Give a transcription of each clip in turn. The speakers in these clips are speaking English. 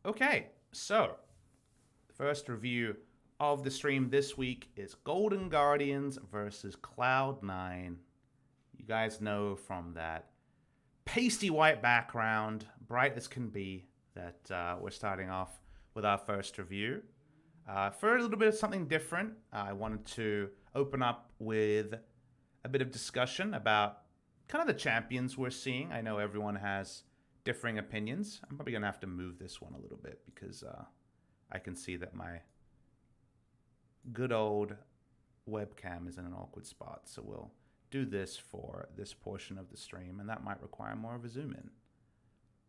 Okay, so the first review of the stream this week is Golden Guardians versus Cloud9. You guys know from that pasty white background, bright as can be, that we're starting off with our first review. For a little bit of something different, I wanted to open up with a bit of discussion about kind of the champions we're seeing. I know everyone has differing opinions. I'm probably going to have to move this one a little bit because I can see that my good old webcam is in an awkward spot. So we'll do this for this portion of the stream, and that might require more of a zoom in.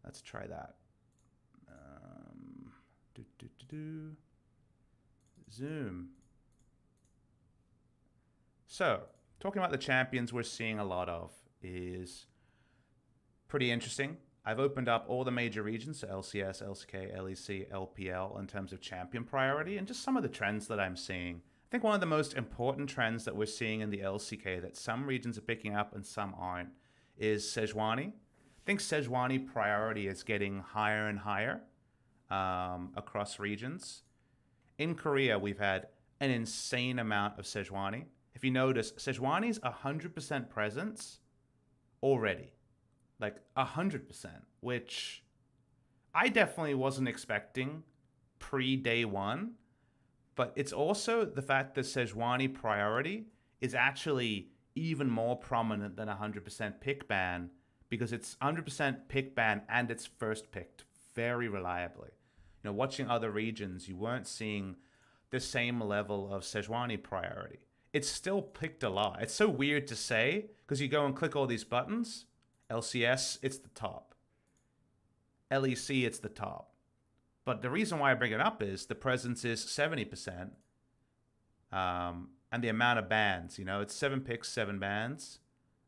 Let's try that. Do, do, do, do. Zoom. So, talking about the champions we're seeing a lot of is pretty interesting. I've opened up all the major regions, so LCS, LCK, LEC, LPL, in terms of champion priority, and just some of the trends that I'm seeing. I think one of the most important trends that we're seeing in the LCK that some regions are picking up and some aren't is Sejuani. I think Sejuani priority is getting higher and higher across regions. In Korea, we've had an insane amount of Sejuani. If you notice, Sejuani's 100% presence already. Like 100%, which I definitely wasn't expecting pre day one. But it's also the fact that Sejuani priority is actually even more prominent than 100% pick ban because it's 100% pick ban and it's first picked very reliably. Watching other regions, you weren't seeing the same level of Sejuani priority. It's still picked a lot. It's so weird to say because you go and click all these buttons. LCS, it's the top. LEC, it's the top. But the reason why I bring it up is the presence is 70%. And the amount of bans, it's 7 picks, 7 bans,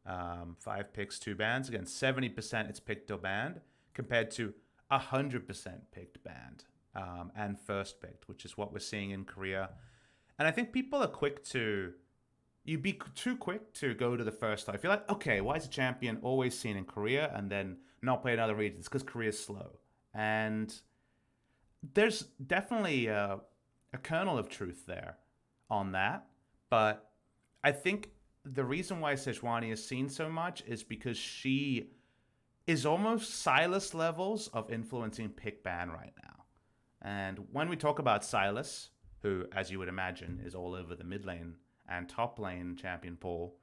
5 picks, 2 bans. Again, 70% it's picked or banned compared to 100% picked, banned, and first picked, which is what we're seeing in Korea. And I think people are quick to you'd be too quick to go to the first time. If you're like, okay, why is a champion always seen in Korea and then not play in other regions? Because Korea's slow. And there's definitely a kernel of truth there on that. But I think the reason why Sejuani is seen so much is because she is almost Silas levels of influencing pick ban right now. And when we talk about Silas, who, as you would imagine, is all over the mid lane and top lane champion pool,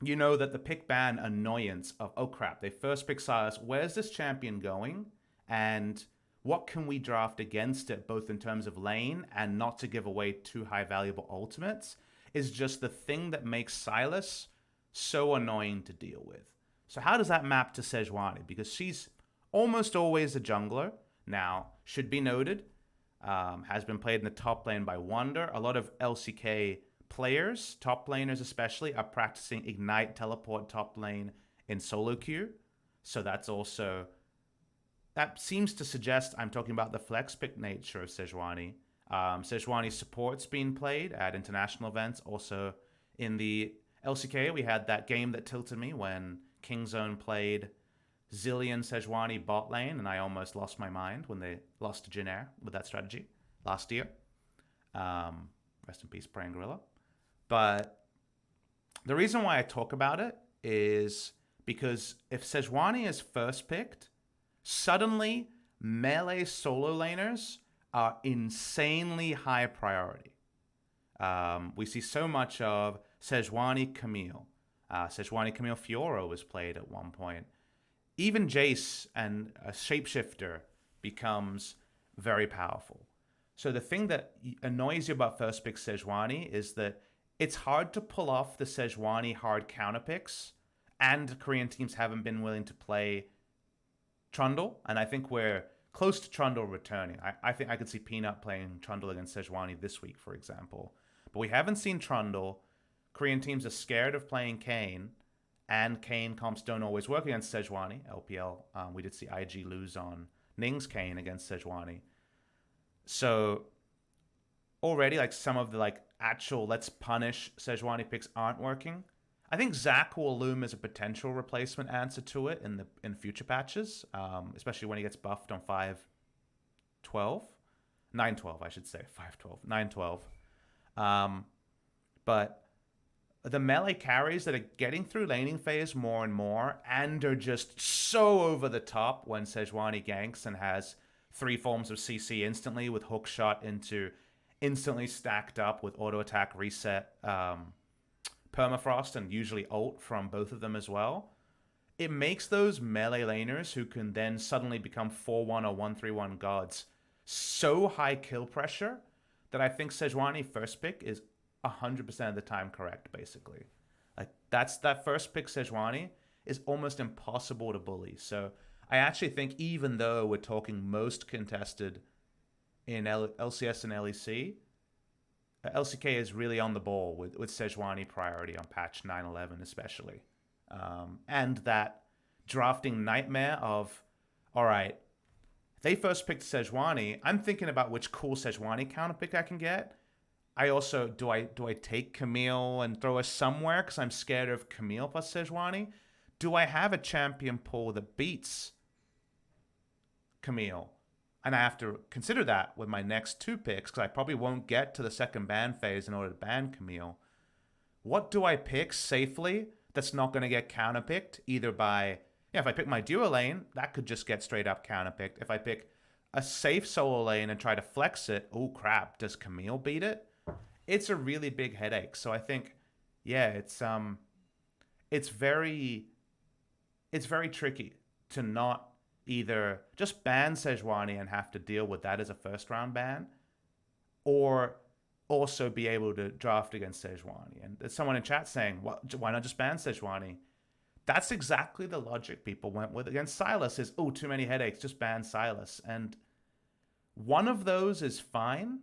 you know that the pick ban annoyance of, oh crap, they first pick Silas, where's this champion going? And what can we draft against it, both in terms of lane and not to give away too high valuable ultimates, is just the thing that makes Silas so annoying to deal with. So how does that map to Sejuani? Because she's almost always a jungler. Now, should be noted, has been played in the top lane by Wonder. A lot of LCK players, top laners especially, are practicing Ignite Teleport top lane in solo queue. So that seems to suggest I'm talking about the flex pick nature of Sejuani. Sejuani support's being played at international events. Also in the LCK, we had that game that tilted me when Kingzone played Zillion Sejuani bot lane, and I almost lost my mind when they lost to Jin with that strategy last year. Rest in peace, Praying Gorilla. But the reason why I talk about it is because if Sejuani is first picked, suddenly melee solo laners are insanely high priority. We see so much of Sejuani Camille. Sejuani Camille Fiora was played at one point. Even Jace and a shapeshifter becomes very powerful. So the thing that annoys you about first pick Sejuani is that it's hard to pull off the Sejuani hard counter picks, and Korean teams haven't been willing to play Trundle, and I think we're close to Trundle returning. I think I could see Peanut playing Trundle against Sejuani this week, for example. But we haven't seen Trundle. Korean teams are scared of playing Kayn, and Kayn comps don't always work against Sejuani. LPL, we did see IG lose on Ning's Kayn against Sejuani. So already, like some of the actual let's punish Sejuani picks aren't working. I think Zach will loom as a potential replacement answer to it in future patches, especially when he gets buffed on 5.12. 9.12, I should say. 5.12. 9.12. But the melee carries that are getting through laning phase more and more and are just so over the top when Sejuani ganks and has 3 forms of CC instantly with hook shot into instantly stacked up with auto attack reset, permafrost, and usually ult from both of them as well. It makes those melee laners who can then suddenly become 4-1 or 1-3-1 gods so high kill pressure that I think Sejuani first pick is 100% of the time correct, basically. Like that first pick Sejuani is almost impossible to bully. So I actually think even though we're talking most contested in LCS and LEC, LCK is really on the ball with Sejuani priority on patch 9.11 especially. And that drafting nightmare of, all right, they first picked Sejuani. I'm thinking about which cool Sejuani counter pick I can get. I also, do I take Camille and throw her somewhere because I'm scared of Camille plus Sejuani? Do I have a champion pool that beats Camille? And I have to consider that with my next 2 picks because I probably won't get to the second ban phase in order to ban Camille. What do I pick safely that's not going to get counterpicked either by... Yeah, if I pick my duo lane, that could just get straight up counterpicked. If I pick a safe solo lane and try to flex it, oh crap, does Camille beat it? It's a really big headache. So I think, yeah, it's very tricky to not either just ban Sejuani and have to deal with that as a first round ban, or also be able to draft against Sejuani. And there's someone in chat saying, why not just ban Sejuani? That's exactly the logic people went with against Sylas is, oh, too many headaches, just ban Sylas. And one of those is fine.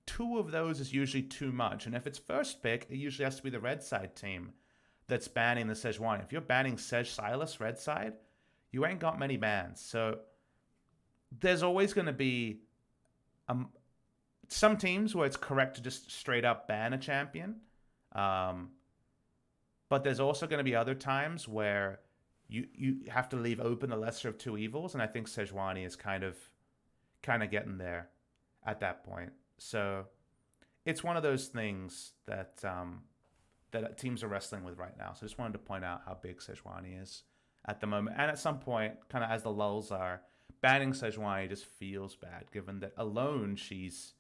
2 of those is usually too much. And if it's first pick, it usually has to be the red side team that's banning the Sejuani. If you're banning Sylas red side, you ain't got many bans. So there's always going to be some teams where it's correct to just straight up ban a champion. But there's also going to be other times where you have to leave open the lesser of 2 evils. And I think Sejuani is kind of getting there at that point. So it's one of those things that that teams are wrestling with right now. So I just wanted to point out how big Sejuani is at the moment. And at some point, kind of as the lulls are, banning Sejuani just feels bad, given that alone she's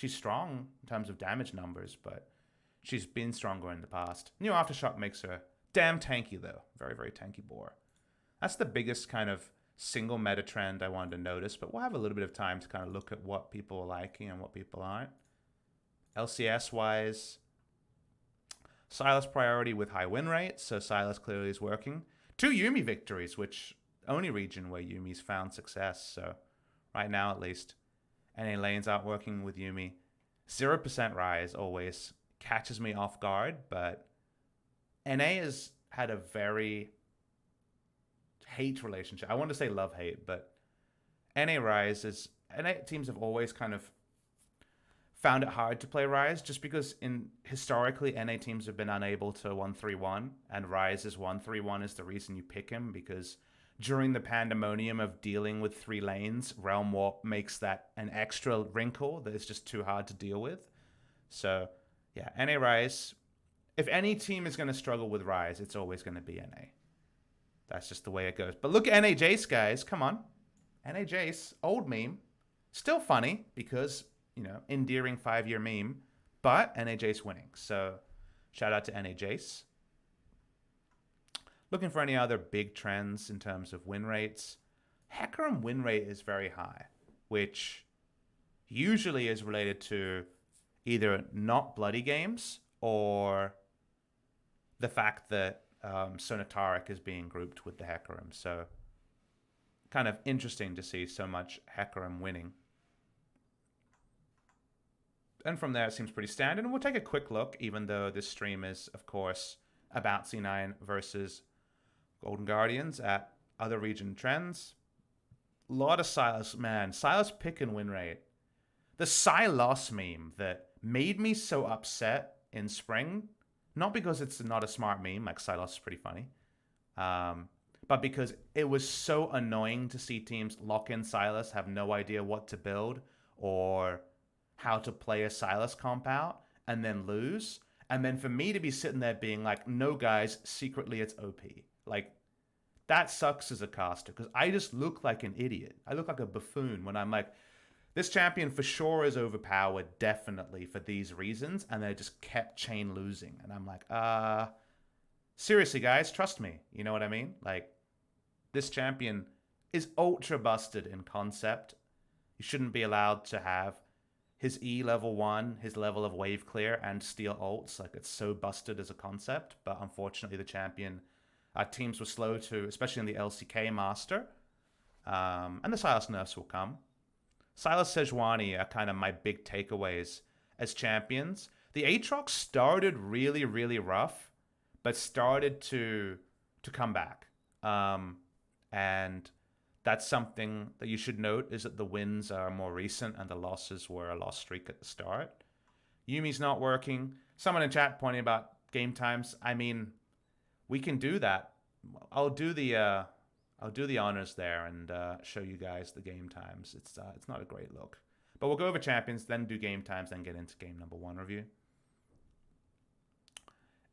strong in terms of damage numbers, but she's been stronger in the past. Aftershock makes her damn tanky, though. Very, very tanky boar. That's the biggest kind of single meta trend I wanted to notice, but we'll have a little bit of time to kind of look at what people are liking and what people aren't. LCS-wise, Sylas priority with high win rate, so Sylas clearly is working. 2 Yuumi victories, which only region where Yuumi's found success, so right now at least. NA lanes aren't working with Yuumi. 0% Rise always catches me off guard, but NA has had a very hate relationship. I want to say love-hate, but NA teams have always kind of found it hard to play Rise just because historically NA teams have been unable to 1-3-1, and Rise's 1-3-1 is the reason you pick him, because during the pandemonium of dealing with 3 lanes, Realm Warp makes that an extra wrinkle that is just too hard to deal with. So yeah, NA Rise, if any team is going to struggle with Rise, it's always going to be NA. That's just the way it goes. But look at NA Jace, guys. Come on. NA Jace, old meme. Still funny because, endearing 5-year meme. But NA Jace winning. So shout out to NA Jace. Looking for any other big trends in terms of win rates. Hecarim win rate is very high, which usually is related to either not bloody games or the fact that Sonataric is being grouped with the Hecarim. So kind of interesting to see so much Hecarim winning. And from there, it seems pretty standard. And we'll take a quick look, even though this stream is, of course, about C9 versus Golden Guardians, at other region trends. A lot of Sylas. Man, Sylas pick and win rate. The Sylas meme that made me so upset in spring, Not because it's not a smart meme, like Sylos is pretty funny, but because it was so annoying to see teams lock in Sylas, have no idea what to build or how to play a Sylas comp out, and then lose. And then for me to be sitting there being like, no, guys, secretly it's OP. Like, that sucks as a caster because I just look like an idiot. I look like a buffoon when I'm like, this champion for sure is overpowered, definitely for these reasons. And they just kept chain losing. And I'm like, seriously, guys, trust me. You know what I mean? Like, this champion is ultra busted in concept. You shouldn't be allowed to have his E level 1, his level of wave clear, and steal ults. Like, it's so busted as a concept. But unfortunately, the champion teams were slow to, especially in the LCK Master. And the Sylas nerfs will come. Sylas Sejuani are kind of my big takeaways as champions. The Aatrox started really, really rough, but started to come back. And that's something that you should note, is that the wins are more recent and the losses were a loss streak at the start. Yumi's not working. Someone in chat pointing about game times. I mean, we can do that. I'll do the honors there and show you guys the game times. It's not a great look, but we'll go over champions, then do game times, then get into game number 1 review.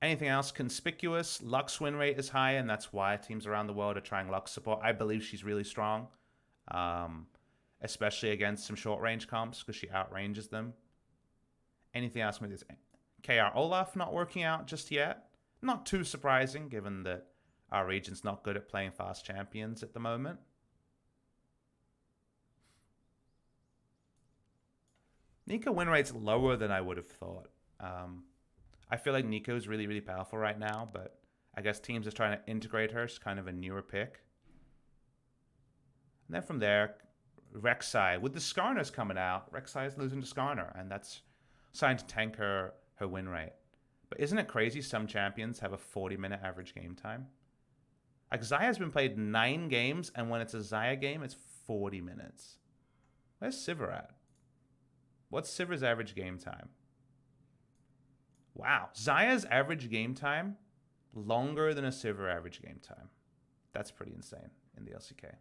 Anything else conspicuous? Lux win rate is high, and that's why teams around the world are trying Lux support. I believe she's really strong, especially against some short range comps because she outranges them. Anything else with this? KR Olaf not working out just yet. Not too surprising, given that our region's not good at playing fast champions at the moment. Nico win rate's lower than I would have thought. I feel like Nico's really, really powerful right now, but I guess teams are trying to integrate her. She's kind of a newer pick. And then from there, Rek'Sai. With the Skarners coming out, Rek'Sai is losing to Skarner, and that's starting to tank her win rate. But isn't it crazy some champions have a 40-minute average game time? Like, Xayah's been played 9 games, and when it's a Xayah game, it's 40 minutes. Where's Sivir at? What's Sivir's average game time? Wow. Xayah's average game time, longer than a Sivir average game time. That's pretty insane in the LCK.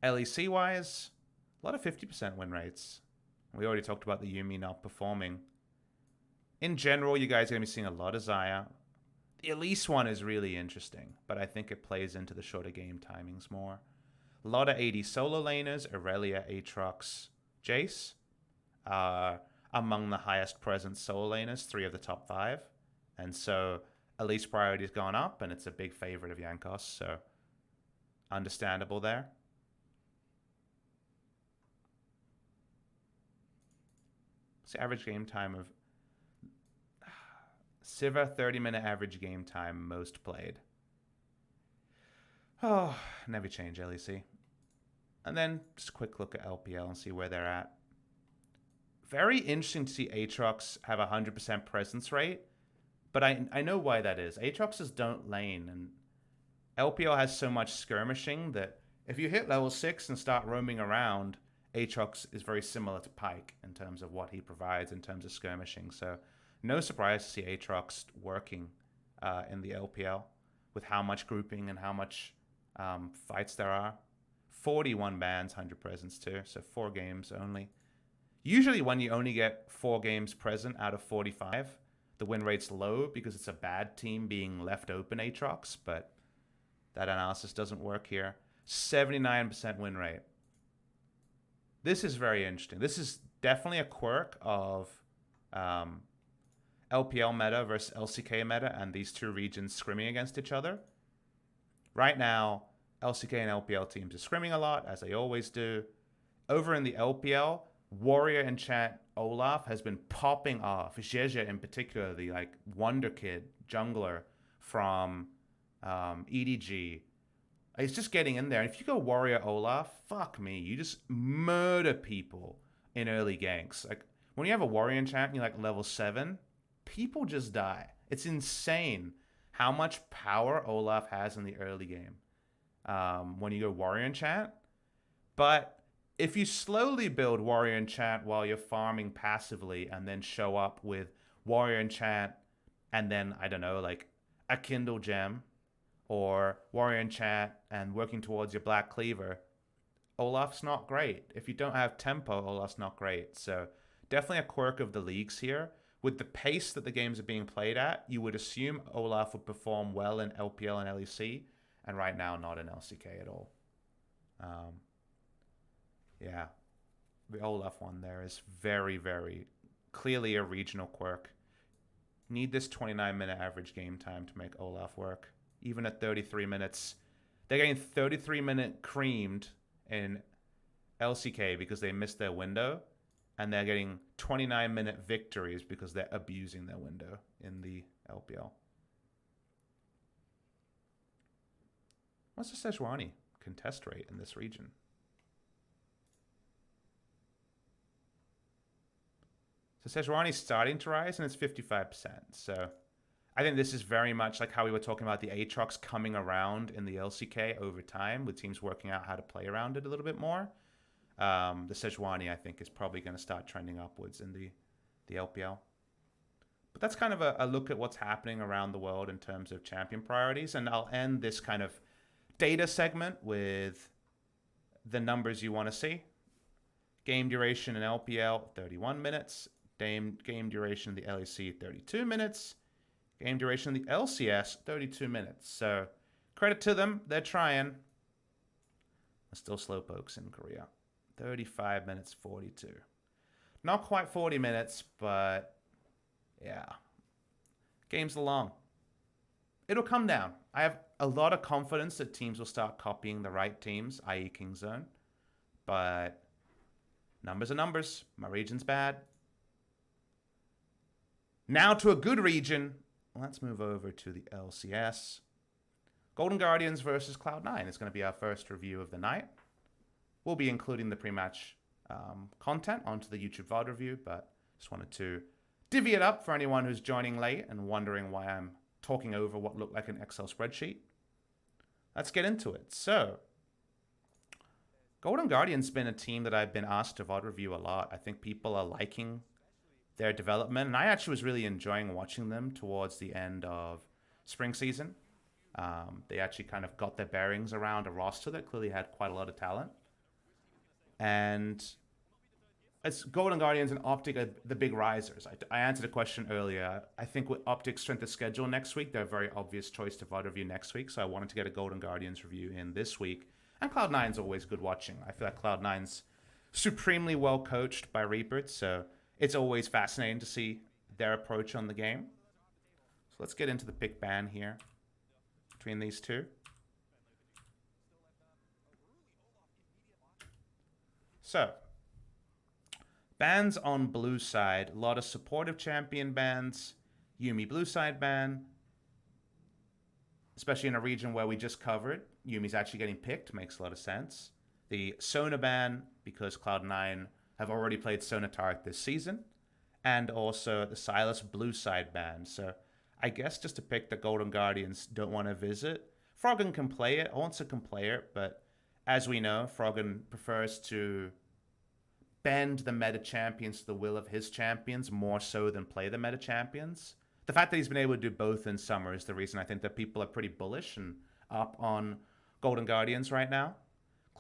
LEC-wise, a lot of 50% win rates. We already talked about the Yuumi not performing. In general, you guys are going to be seeing a lot of Xayah. The Elise one is really interesting, but I think it plays into the shorter game timings more. A lot of 80 solo laners, Aurelia, Aatrox, Jace, among the highest present solo laners, 3 of the top 5. And so Elise priority has gone up, and it's a big favorite of Jankos, so understandable there. What's the average game time of Sivir? 30-minute average game time, most played. Oh, never change LEC. And then just a quick look at LPL and see where they're at. Very interesting to see Aatrox have a 100% presence rate, but I know why that is. Aatroxes don't lane, and LPL has so much skirmishing that if you hit level 6 and start roaming around, Aatrox is very similar to Pyke in terms of what he provides in terms of skirmishing. So no surprise to see Aatrox working in the LPL with how much grouping and how much fights there are. 41 bans, 100 presence too, so 4 games only. Usually when you only get 4 games present out of 45, the win rate's low because it's a bad team being left open Aatrox, but that analysis doesn't work here. 79% win rate. This is very interesting. This is definitely a quirk of LPL meta versus LCK meta and these two regions scrimming against each other. Right now, LCK and LPL teams are scrimming a lot, as they always do. Over in the LPL, Warrior Enchant Olaf has been popping off. Jeje in particular, the like wonder kid jungler from EDG. He's just getting in there. And if you go Warrior Olaf, fuck me, you just murder people in early ganks. Like when you have a Warrior Enchant and you're like level 7, people just die. It's insane how much power Olaf has in the early game when you go Warrior Enchant. But if you slowly build Warrior Enchant while you're farming passively and then show up with Warrior Enchant and then, I don't know, like a Kindle Gem or Warrior Enchant and working towards your Black Cleaver, Olaf's not great. If you don't have tempo, Olaf's not great. So definitely a quirk of the leagues here. With the pace that the games are being played at, you would assume Olaf would perform well in LPL and LEC, and right now not in LCK at all. Yeah, the Olaf one there is very, very clearly a regional quirk. Need this 29-minute average game time to make Olaf work. Even at 33 minutes. They're getting 33-minute creamed in LCK because they missed their window. And they're getting 29-minute victories because they're abusing their window in the LPL. What's the Sejuani contest rate in this region? So Sejuani's starting to rise, and it's 55%. So I think this is very much like how we were talking about the Aatrox coming around in the LCK over time, with teams working out how to play around it a little bit more. The Sejuani, I think, is probably going to start trending upwards in the LPL. But that's kind of a look at what's happening around the world in terms of champion priorities. And I'll end this kind of data segment with the numbers you want to see. Game duration in LPL, 31 minutes. Game duration in the LEC, 32 minutes. Game duration in the LCS, 32 minutes. So credit to them. They're trying. They're still slowpokes in Korea. 35 minutes, 42. Not quite 40 minutes, but yeah. Games are long. It'll come down. I have a lot of confidence that teams will start copying the right teams, i.e. Kingzone. But numbers are numbers. My region's bad. Now to a good region. Let's move over to the LCS. Golden Guardians versus Cloud9 is going to be our first review of the night. We'll be including the pre-match content onto the YouTube VOD review, but just wanted to divvy it up for anyone who's joining late and wondering why I'm talking over what looked like an Excel spreadsheet. Let's get into it. So, Golden Guardians been a team that I've been asked to VOD review a lot. I think people are liking their development, and I actually was really enjoying watching them towards the end of spring season. They actually kind of got their bearings around a roster that clearly had quite a lot of talent. And as Golden Guardians and Optic are the big risers. I answered a question earlier. I think with Optic's strength of schedule next week, they're a very obvious choice to VOD review next week. So I wanted to get a Golden Guardians review in this week. And Cloud9's always good watching. I feel like Cloud9's supremely well coached by Reapert, so it's always fascinating to see their approach on the game. So let's get into the pick ban here between these two. So, bans on blue side. A lot of supportive champion bans. Yuumi blue side ban. Especially in a region where we just covered. Yuumi's actually getting picked. Makes a lot of sense. The Sona ban, because Cloud9 have already played Sona Tarek this season. And also the Sylas blue side ban. So I guess just to pick the Golden Guardians don't want to visit. Froggen can play it. Once can play it, but as we know, Froggen prefers to bend the meta champions to the will of his champions more so than play the meta champions. The fact that he's been able to do both in summer is the reason I think that people are pretty bullish and up on Golden Guardians right now.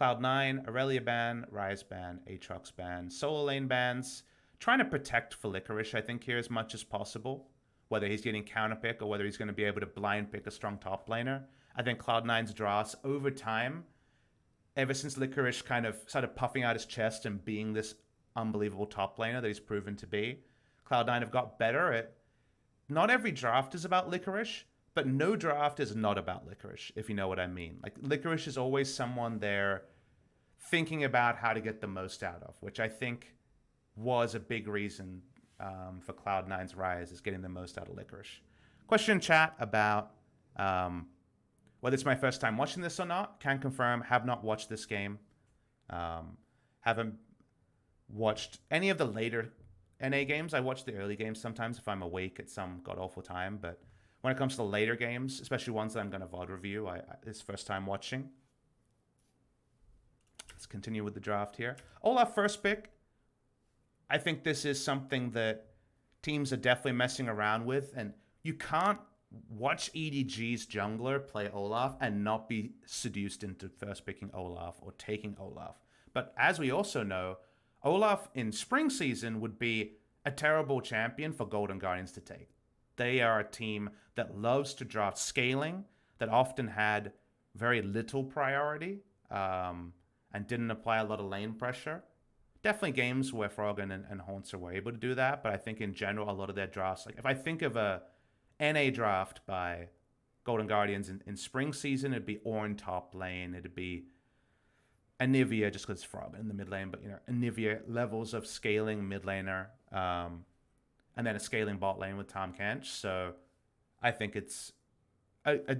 Cloud9, Aurelia ban, Ryze ban, Aatrox ban, solo lane bans. Trying to protect for Licorice, I think, here as much as possible. Whether he's getting counterpick or whether he's going to be able to blind pick a strong top laner. I think Cloud9's draws over time, ever since Licorice kind of started puffing out his chest and being this unbelievable top laner that he's proven to be, Cloud9 have got better at... Not every draft is about Licorice, but no draft is not about Licorice, if you know what I mean. Like, Licorice is always someone there thinking about how to get the most out of, which I think was a big reason for Cloud9's rise, is getting the most out of Licorice. Question in chat about whether it's my first time watching this or not. Can confirm, have not watched this game. Haven't watched any of the later NA games. I watch the early games sometimes if I'm awake at some god-awful time, but when it comes to the later games, especially ones that I'm going to VOD review, it's first time watching. Let's continue with the draft here. Olaf first pick. I think this is something that teams are definitely messing around with, and you can't watch EDG's jungler play Olaf and not be seduced into first picking Olaf or taking Olaf. But as we also know, Olaf in spring season would be a terrible champion for Golden Guardians to take. They are a team that loves to draft scaling, that often had very little priority, and didn't apply a lot of lane pressure. Definitely games where Froggen and Haunter were able to do that, but I think in general, a lot of their drafts, like if I think of a NA draft by Golden Guardians in spring season, it'd be Ornn top lane, it'd be Anivia, just because it's Froggen in the mid lane, but Anivia levels of scaling mid laner, and then a scaling bot lane with Tahm Kench. So I think it's a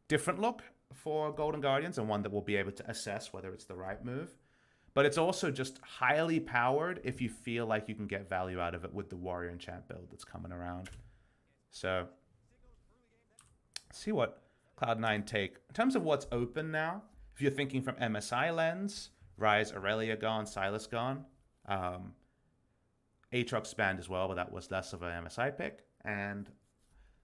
different look for Golden Guardians, and one that we'll be able to assess whether it's the right move. But it's also just highly powered if you feel like you can get value out of it with the Warrior and Champ build that's coming around. So let's see what Cloud9 take. In terms of what's open now, if you're thinking from MSI lens, Ryze, Aurelia gone, Sylas gone. Aatrox banned as well, but that was less of an MSI pick. And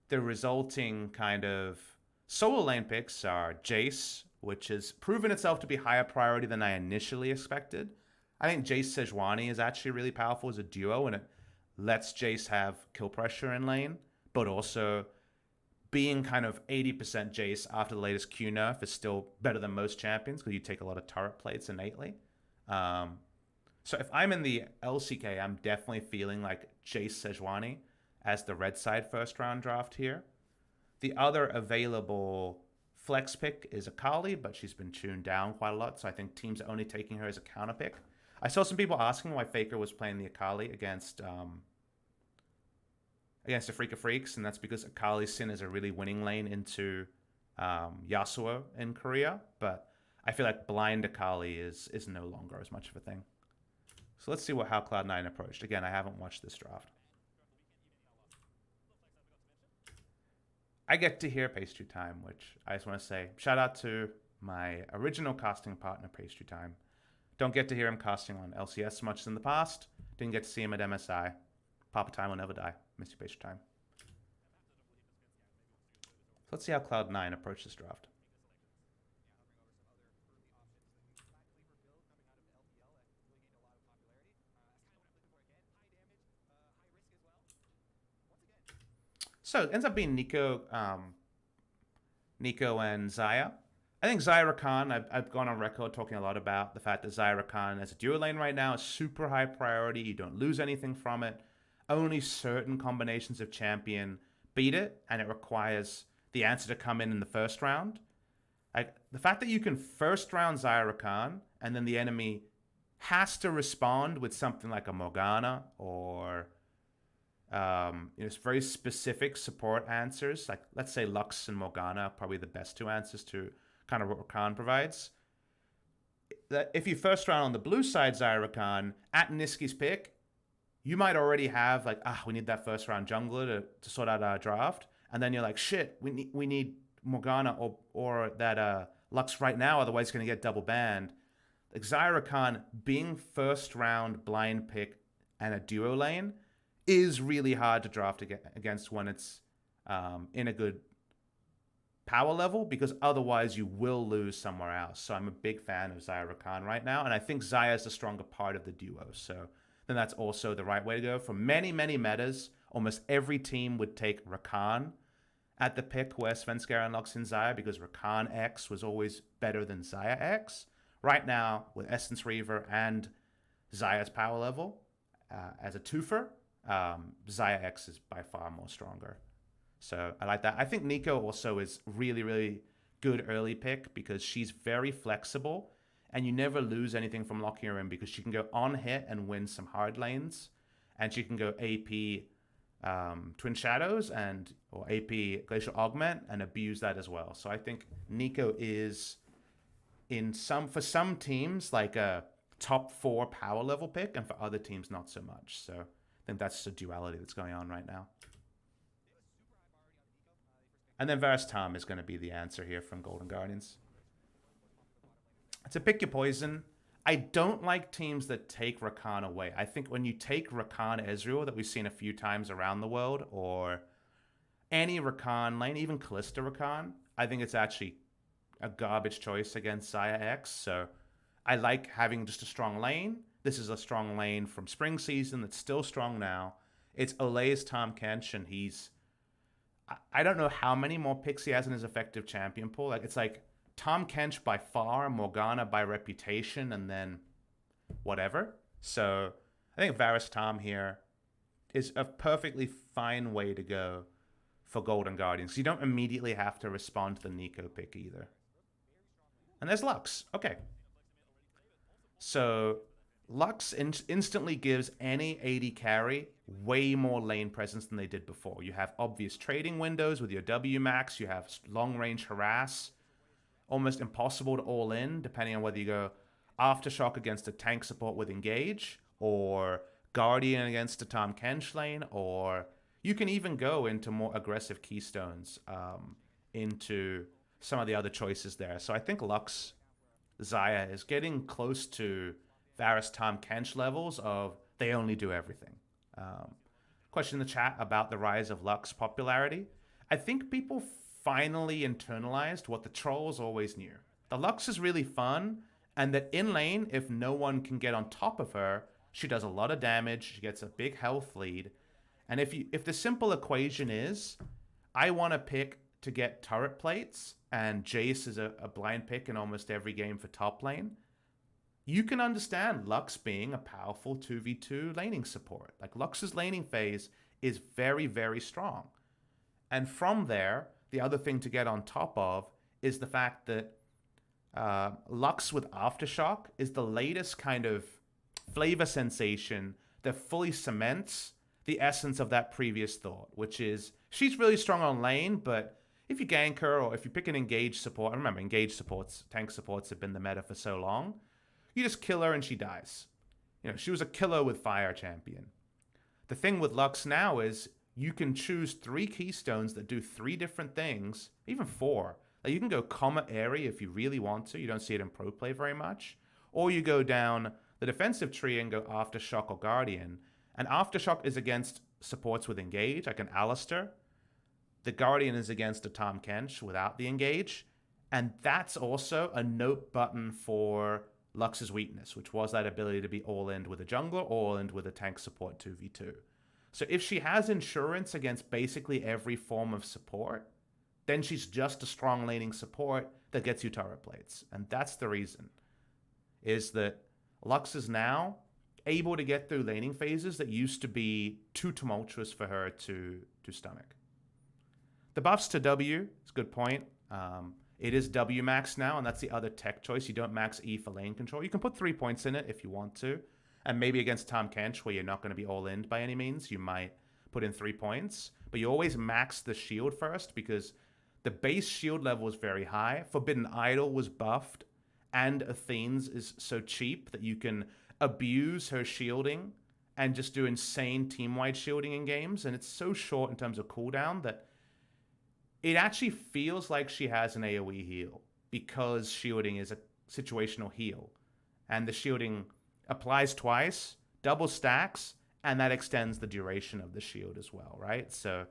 the resulting kind of solo lane picks are Jace, which has proven itself to be higher priority than I initially expected. I think Jace Sejuani is actually really powerful as a duo, and it lets Jace have kill pressure in lane, but also being kind of 80% Jace after the latest Q nerf is still better than most champions because you take a lot of turret plates innately. So if I'm in the LCK, I'm definitely feeling like Jace Sejuani as the red side first round draft here. The other available flex pick is Akali, but she's been tuned down quite a lot, so I think teams are only taking her as a counter pick. I saw some people asking why Faker was playing the Akali against the Freak of Freaks, and that's because Akali's Sin is a really winning lane into Yasuo in Korea, but I feel like blind Akali is no longer as much of a thing. So let's see how Cloud9 approached. Again, I haven't watched this draft. I get to hear Pastry Time, which I just want to say, shout out to my original casting partner, Pastry Time. Don't get to hear him casting on LCS so much as in the past. Didn't get to see him at MSI. Papa Time will never die. Miss you, Pastry Time. So let's see how Cloud9 approached this draft. So it ends up being Nico and Xayah. I think Xayah Rakan, I've gone on record talking a lot about the fact that Xayah Rakan as a duo lane right now is super high priority. You don't lose anything from it. Only certain combinations of champion beat it, and it requires the answer to come in the first round. The fact that you can first round Xayah Rakan, and then the enemy has to respond with something like a Morgana or it's very specific support answers. Like, let's say Lux and Morgana are probably the best two answers to kind of what Rakan provides. That if you first round on the blue side Xayah Rakan at Niski's pick, you might already have like, we need that first round jungler to sort out our draft. And then you're like, shit, we need Morgana or that Lux right now, otherwise it's going to get double banned. Like Xayah Rakan being first round blind pick and a duo lane is really hard to draft against when it's in a good power level, because otherwise you will lose somewhere else. So I'm a big fan of Xayah Rakan right now, and I think Xayah is the stronger part of the duo. So then that's also the right way to go. For many, many metas, almost every team would take Rakan at the pick where Svenskar unlocks in Xayah, because Rakan X was always better than Xayah X. Right now, with Essence Reaver and Xayah's power level as a twofer, Xayah X is by far more stronger. So I like that. I think Nico also is really, really good early pick because she's very flexible and you never lose anything from locking her in because she can go on hit and win some hard lanes, and she can go AP Twin Shadows or AP Glacial Augment and abuse that as well. So I think Nico is for some teams like a top 4 power level pick, and for other teams not so much. So I think that's the duality that's going on right now. And then Varus Tahm is going to be the answer here from Golden Guardians. To pick your poison, I don't like teams that take Rakan away. I think when you take Rakan Ezreal that we've seen a few times around the world, or any Rakan lane, even Kalista Rakan, I think it's actually a garbage choice against Xayah X. So I like having just a strong lane. This is a strong lane from spring season that's still strong now. It's Olay's Tom Kench, and I don't know how many more picks he has in his effective champion pool. Like it's like Tom Kench by far, Morgana by reputation, and then whatever. So I think Varus Tom here is a perfectly fine way to go for Golden Guardians. You don't immediately have to respond to the Nico pick either. And there's Lux. Okay. So Lux instantly gives any AD carry way more lane presence than they did before. You have obvious trading windows with your W max. You have long range harass. Almost impossible to all in, depending on whether you go Aftershock against a tank support with Engage, or Guardian against a Tom Kench lane, or you can even go into more aggressive Keystones, into some of the other choices there. So I think Lux Xayah is getting close to Varus Tom Kench levels of they only do everything. Question in the chat about the rise of Lux popularity. I think people finally internalized what the trolls always knew. The Lux is really fun, and that in lane, if no one can get on top of her, she does a lot of damage, she gets a big health lead. And if the simple equation is, I want to pick to get turret plates, and Jace is a blind pick in almost every game for top lane, you can understand Lux being a powerful 2v2 laning support. Like Lux's laning phase is very, very strong. And from there, the other thing to get on top of is the fact that Lux with Aftershock is the latest kind of flavor sensation that fully cements the essence of that previous thought, which is she's really strong on lane, but if you gank her or if you pick an engage support, I remember engage supports, tank supports have been the meta for so long, you just kill her and she dies. You know, she was a killer with Fire Champion. The thing with Lux now is you can choose 3 keystones that do 3 different things, even 4. Like you can go Comet Airy if you really want to. You don't see it in pro play very much. Or you go down the defensive tree and go Aftershock or Guardian. And Aftershock is against supports with Engage, like an Alistair. The Guardian is against a Tom Kench without the Engage. And that's also a note button for Lux's weakness, which was that ability to be all-in with a jungler, all-in with a tank support 2v2. So if she has insurance against basically every form of support, then she's just a strong laning support that gets you turret plates. And that's the reason, is that Lux is now able to get through laning phases that used to be too tumultuous for her to stomach. The buffs to W is a good point. It is W max now, and that's the other tech choice. You don't max E for lane control. You can put 3 points in it if you want to. And maybe against Tom Kench, where you're not going to be all in by any means, you might put in 3 points. But you always max the shield first, because the base shield level is very high. Forbidden Idol was buffed, and Athene's is so cheap that you can abuse her shielding and just do insane team-wide shielding in games. And it's so short in terms of cooldown that it actually feels like she has an AoE heal, because shielding is a situational heal. And the shielding applies twice, double stacks, and that extends the duration of the shield as well, right? So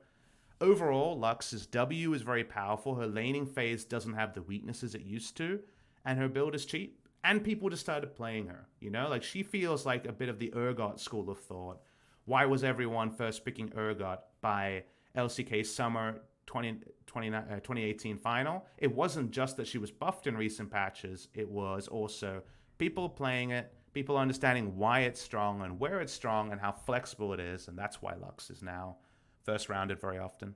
overall, Lux's W is very powerful. Her laning phase doesn't have the weaknesses it used to, and her build is cheap. And people just started playing her, you know? Like, she feels like a bit of the Urgot school of thought. Why was everyone first picking Urgot by LCK Summer 2018 final? It wasn't just that she was buffed in recent patches. It was also people playing it, people understanding why it's strong and where it's strong and how flexible it is. And that's why Lux is now first rounded very often.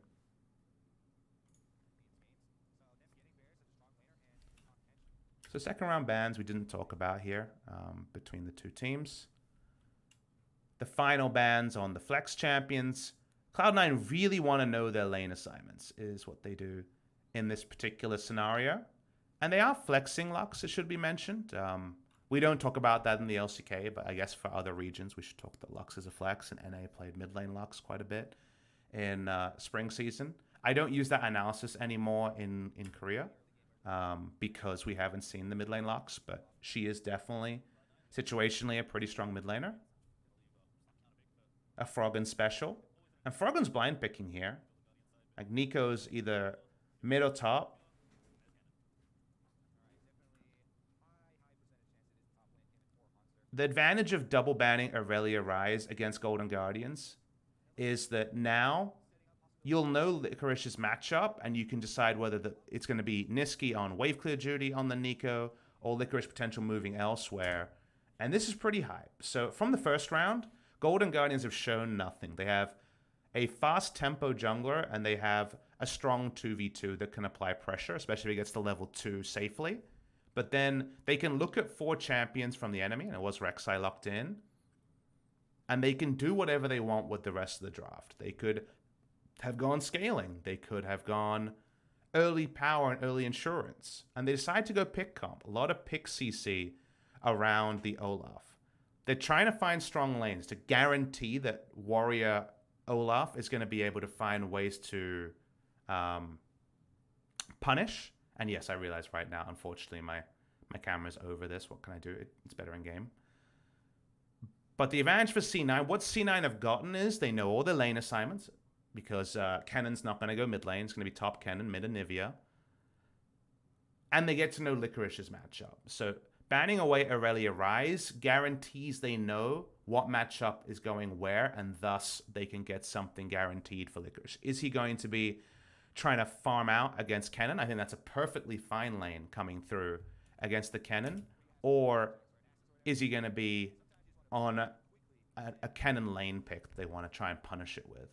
So second round bans we didn't talk about here, between the two teams. The final bans on the flex champions. Cloud9 really want to know their lane assignments, is what they do in this particular scenario. And they are flexing Lux, it should be mentioned. We don't talk about that in the LCK, but I guess for other regions, we should talk that Lux is a flex, and NA played mid lane Lux quite a bit in spring season. I don't use that analysis anymore in Korea, because we haven't seen the mid lane Lux, but she is definitely situationally a pretty strong mid laner. A Froggen special. And Froggen's blind picking here. Like Nico's either mid or top. The advantage of double banning Aurelia Rise against Golden Guardians is that now you'll know Licorice's matchup and you can decide whether it's going to be Niski on wave clear duty on the Nico or Licorice potential moving elsewhere. And this is pretty hype. So from the first round, Golden Guardians have shown nothing. They have a fast tempo jungler and they have a strong 2v2 that can apply pressure, especially if it gets to level 2 safely. But then they can look at 4 champions from the enemy, and it was Rek'Sai locked in, and they can do whatever they want with the rest of the draft. They could have gone scaling. They could have gone early power and early insurance. And they decide to go pick comp. A lot of pick CC around the Olaf. They're trying to find strong lanes to guarantee that warrior Olaf is going to be able to find ways to punish. And yes, I realize right now, unfortunately, my camera's over this. What can I do? It's better in game. But the advantage for C9, what C9 have gotten is they know all their lane assignments because Kennon's not going to go mid lane. It's going to be top Kennon, mid Anivia. And they get to know Licorice's matchup. So banning away Aurelia Rise guarantees they know what matchup is going where, and thus they can get something guaranteed for Licorice. Is he going to be trying to farm out against Kennen? I think that's a perfectly fine lane coming through against the Kennen. Or is he going to be on a Kennen lane pick that they want to try and punish it with?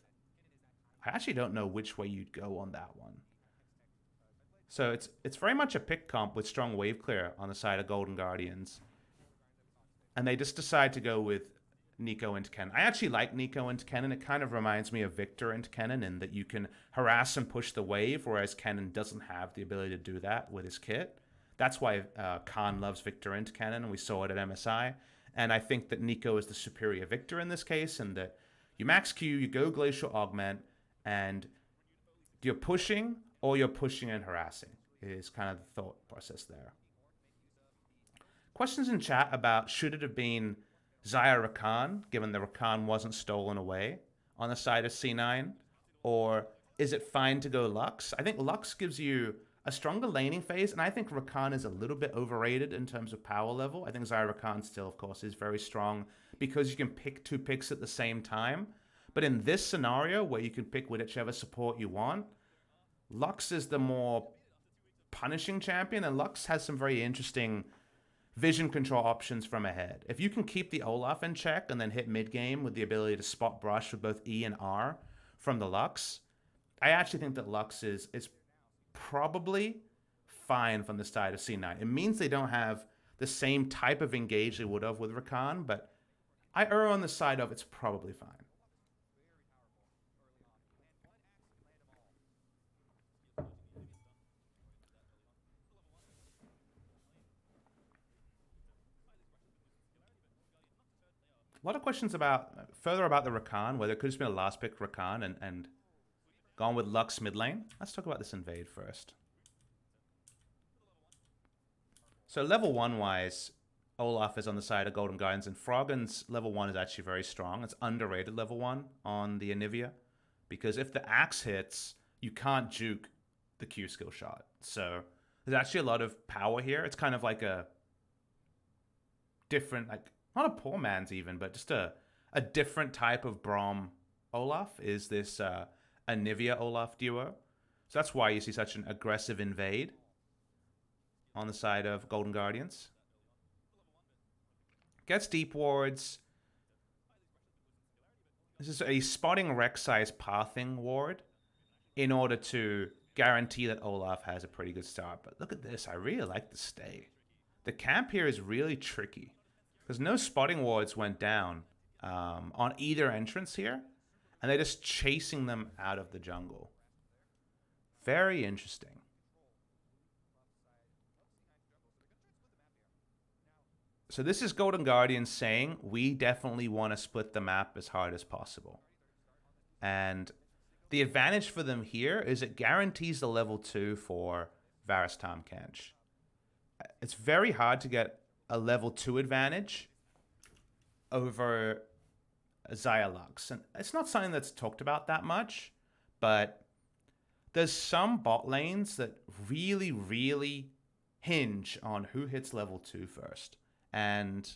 I actually don't know which way you'd go on that one. So it's very much a pick comp with strong wave clear on the side of Golden Guardians. And they just decide to go with Nico into Kennen. I actually like Nico into Kennen. It kind of reminds me of Victor into Kennen in that you can harass and push the wave, whereas Kennen doesn't have the ability to do that with his kit. That's why Khan loves Victor into Kennen, and we saw it at MSI. And I think that Nico is the superior Victor in this case, and that you max Q, you go Glacial Augment, and you're pushing or you're pushing and harassing is kind of the thought process there. Questions in chat about should it have been Xayah Rakan, given the Rakan wasn't stolen away on the side of C9? Or is it fine to go Lux? I think Lux gives you a stronger laning phase, and I think Rakan is a little bit overrated in terms of power level. I think Xayah Rakan still, of course, is very strong because you can pick 2 picks at the same time. But in this scenario, where you can pick whichever support you want, Lux is the more punishing champion, and Lux has some very interesting vision control options from ahead. If you can keep the Olaf in check and then hit mid-game with the ability to spot brush with both E and R from the Lux, I actually think that Lux is probably fine from the side of C9. It means they don't have the same type of engage they would have with Rakan, but I err on the side of it's probably fine. A lot of questions further about the Rakan, whether it could have been a last pick Rakan and gone with Lux mid lane. Let's talk about this invade first. So level 1 wise, Olaf is on the side of Golden Guardians, and Froggen's level 1 is actually very strong. It's underrated level 1 on the Anivia, because if the axe hits, you can't juke the Q skill shot. So there's actually a lot of power here. It's kind of like a different, like, not a poor man's even, but just a different type of Braum Olaf is this Anivia Olaf duo. So that's why you see such an aggressive invade on the side of Golden Guardians. Gets deep wards. This is a spotting Rek'Sai's pathing ward in order to guarantee that Olaf has a pretty good start. But look at this. I really like the stay. The camp here is really tricky, because no spotting wards went down on either entrance here, and they're just chasing them out of the jungle. Very interesting. So this is Golden Guardians saying, we definitely want to split the map as hard as possible. And the advantage for them here is it guarantees the level 2 for Varus Tahm Kench. It's very hard to get a level 2 advantage over Xayah Lux. And it's not something that's talked about that much, but there's some bot lanes that really, really hinge on who hits level 2 first. And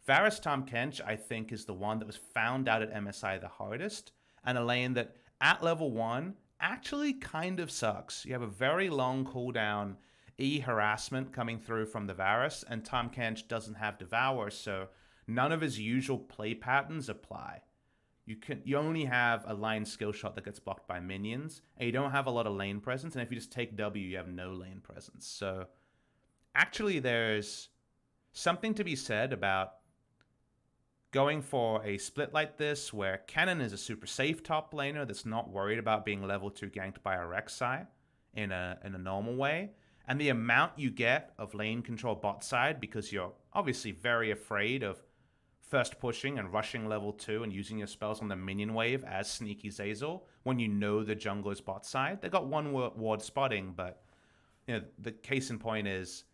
Varus Tahm Kench, I think, is the one that was found out at MSI the hardest, and a lane that at level 1 actually kind of sucks. You have a very long cooldown E harassment coming through from the Varus, and Tahm Kench doesn't have Devour, so none of his usual play patterns apply. You only have a line skill shot that gets blocked by minions, and you don't have a lot of lane presence, and if you just take W, you have no lane presence. So actually there's something to be said about going for a split like this where Kennen is a super safe top laner that's not worried about being level 2 ganked by a Rek'Sai in a normal way, and the amount you get of lane control bot side, because you're obviously very afraid of first pushing and rushing level 2 and using your spells on the minion wave as Sneaky Zazel when you know the jungler's bot side. They got one ward spotting, but the case in point is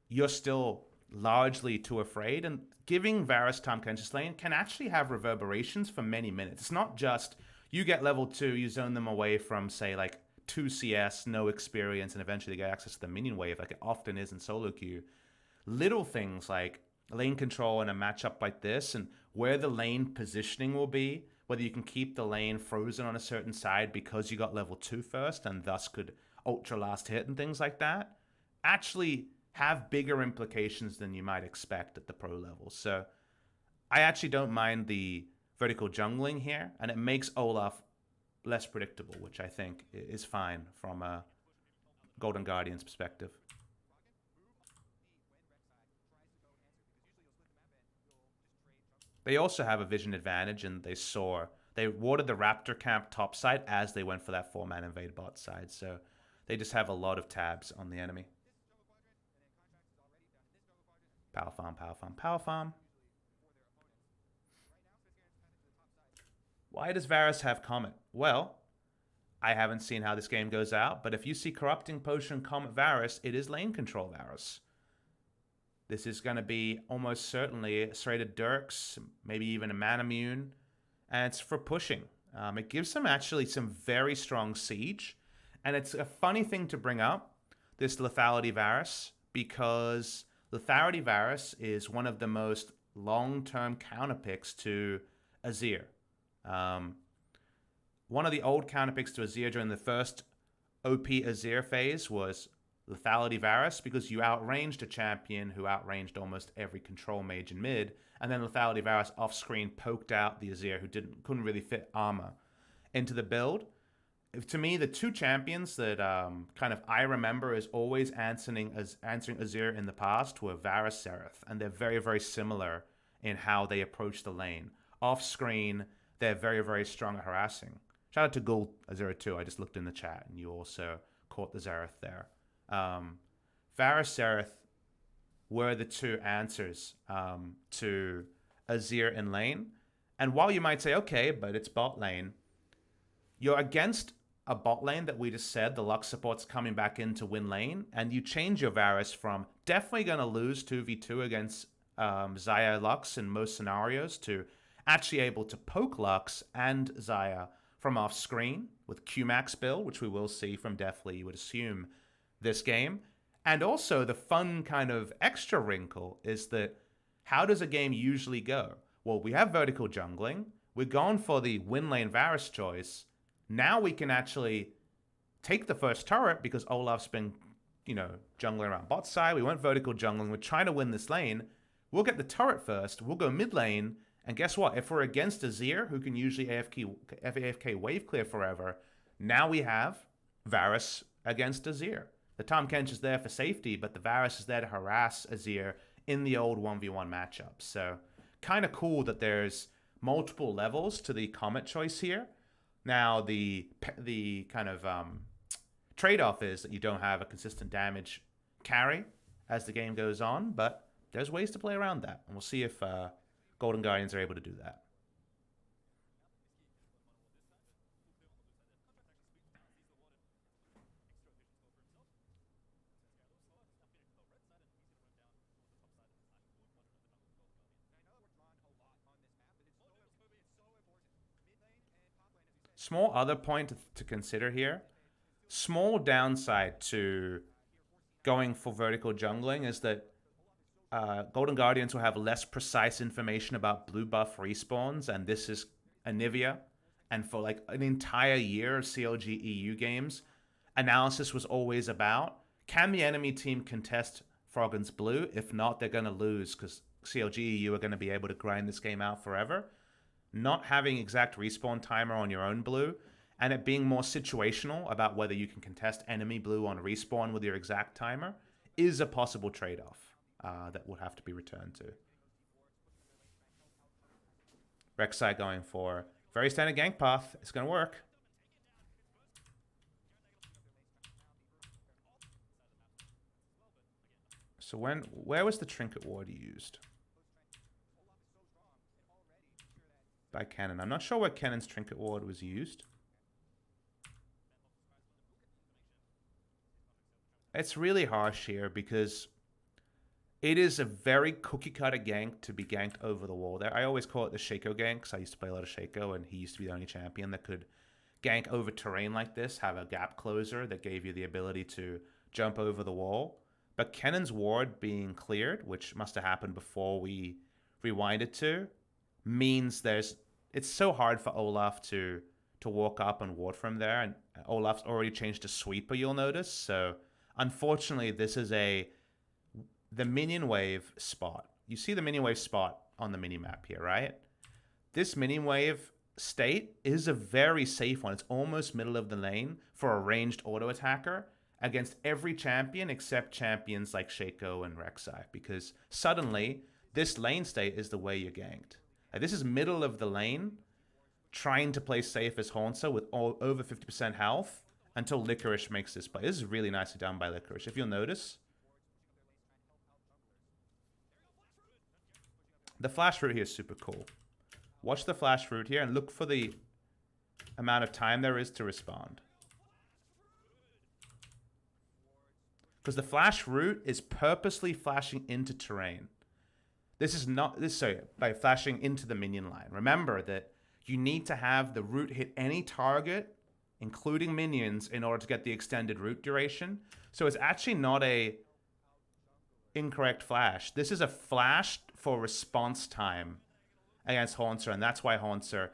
you're still largely too afraid, and giving Varus Tahm Kench's lane can actually have reverberations for many minutes. It's not just you get level 2, you zone them away from, say, like 2 CS, no experience, and eventually they get access to the minion wave like it often is in solo queue. Little things like lane control in a matchup like this, and where the lane positioning will be, whether you can keep the lane frozen on a certain side because you got level 2 first and thus could ultra last hit and things like that, actually have bigger implications than you might expect at the pro level. So I actually don't mind the vertical jungling here, and it makes Olaf less predictable, which I think is fine from a Golden Guardian's perspective. They also have a vision advantage, and they warded the Raptor camp top side as they went for that 4-man invade bot side, so they just have a lot of tabs on the enemy. Power farm, power farm, power farm. Why does Varus have Comet? Well, I haven't seen how this game goes out, but if you see Corrupting Potion Comet Varus, it is lane control Varus. This is going to be almost certainly a Serrated Dirks, maybe even a Manamune, and it's for pushing. It gives them actually some very strong siege, and it's a funny thing to bring up, this Lethality Varus, because Lethality Varus is one of the most long-term counterpicks to Azir. One of the old counterpicks to Azir during the first OP Azir phase was Lethality Varus, because you outranged a champion who outranged almost every control mage in mid, and then Lethality Varus off-screen poked out the Azir who couldn't really fit armor into the build. To me, the two champions that kind of I remember as always answering Azir in the past were Varus, Seraph, and they're very, very similar in how they approach the lane. Off-screen, they're very, very strong at harassing. Shout out to Gold02. I just looked in the chat, and you also caught the Xerath there. Varus, Seraph were the two answers to Azir in lane. And while you might say, okay, but it's bot lane, you're against a bot lane that we just said the Lux support's coming back in to win lane, and you change your Varus from definitely going to lose 2v2 against Xayah Lux in most scenarios to actually able to poke Lux and Xayah from off screen with Qmax build, which we will see from Deathly, you would assume, this game. And also the fun kind of extra wrinkle is that how does a game usually go? Well, we have vertical jungling. We're going for the win lane Varus choice. Now we can actually take the first turret because Olaf's been, jungling around bot side. We went vertical jungling. We're trying to win this lane. We'll get the turret first. We'll go mid lane. And guess what? If we're against Azir, who can usually AFK wave clear forever, now we have Varus against Azir. The Tahm Kench is there for safety, but the Varus is there to harass Azir in the old 1v1 matchup. So kind of cool that there's multiple levels to the Comet choice here. Now, the kind of trade-off is that you don't have a consistent damage carry as the game goes on, but there's ways to play around that. And we'll see if Golden Guardians are able to do that. Small other point to consider here. Small downside to going for vertical jungling is that Golden Guardians will have less precise information about blue buff respawns, and this is Anivia. And for like an entire year of CLG EU games, analysis was always about, can the enemy team contest Froggen's blue? If not, they're going to lose because CLG EU are going to be able to grind this game out forever. Not having exact respawn timer on your own blue, and it being more situational about whether you can contest enemy blue on respawn with your exact timer is a possible trade-off that would have to be returned to. Rek'Sai going for very standard gank path. It's going to work. So where was the trinket ward used? By Kennen. I'm not sure where Kennen's trinket ward was used. It's really harsh here because it is a very cookie cutter gank to be ganked over the wall there. I always call it the Shaco gank because I used to play a lot of Shaco and he used to be the only champion that could gank over terrain like this, have a gap closer that gave you the ability to jump over the wall. But Kennen's ward being cleared, which must have happened before we rewinded to, means it's so hard for Olaf to walk up and ward from there. And Olaf's already changed to sweeper, you'll notice. So unfortunately, this is the minion wave spot. You see the minion wave spot on the minimap here, right? This minion wave state is a very safe one. It's almost middle of the lane for a ranged auto attacker against every champion except champions like Shaco and Rek'Sai, because suddenly this lane state is the way you're ganked. And this is middle of the lane, trying to play safe as Hauntzer with over 50% health until Licorice makes this play. This is really nicely done by Licorice. If you'll notice, the flash route here is super cool. Watch the flash route here and look for the amount of time there is to respond. Because the flash route is purposely flashing into terrain. This is not by flashing into the minion line. Remember that you need to have the route hit any target, including minions, in order to get the extended route duration. So it's actually not a incorrect flash. This is a flash for response time against Hauntzer, and that's why Hauntzer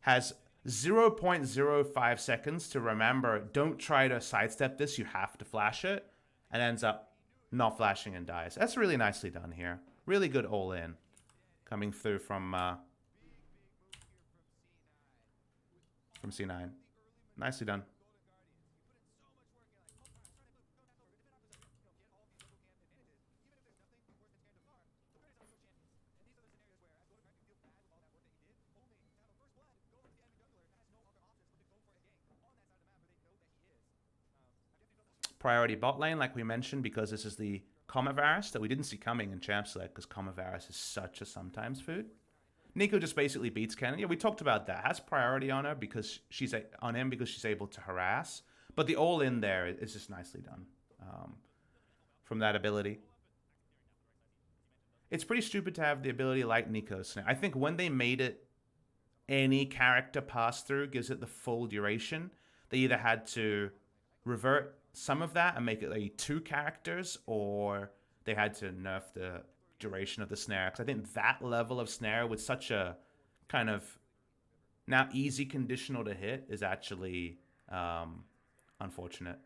has 0.05 seconds to remember, don't try to sidestep this, you have to flash it, and ends up not flashing and dies. That's really nicely done here. Really good all-in coming through from C9. Nicely done. Priority bot lane, like we mentioned, because this is the Comet Varus that we didn't see coming in Champ Select, because Comet Varus is such a sometimes food. Nico just basically beats Kennen. Yeah, we talked about that. Has priority on her because she's able to harass. But the all-in there is just nicely done from that ability. It's pretty stupid to have the ability like Nico's snare. I think when they made it any character pass-through gives it the full duration, they either had to revert some of that and make it like 2 characters, or they had to nerf the duration of the snare. Because I think that level of snare with such a kind of now easy conditional to hit is actually unfortunate.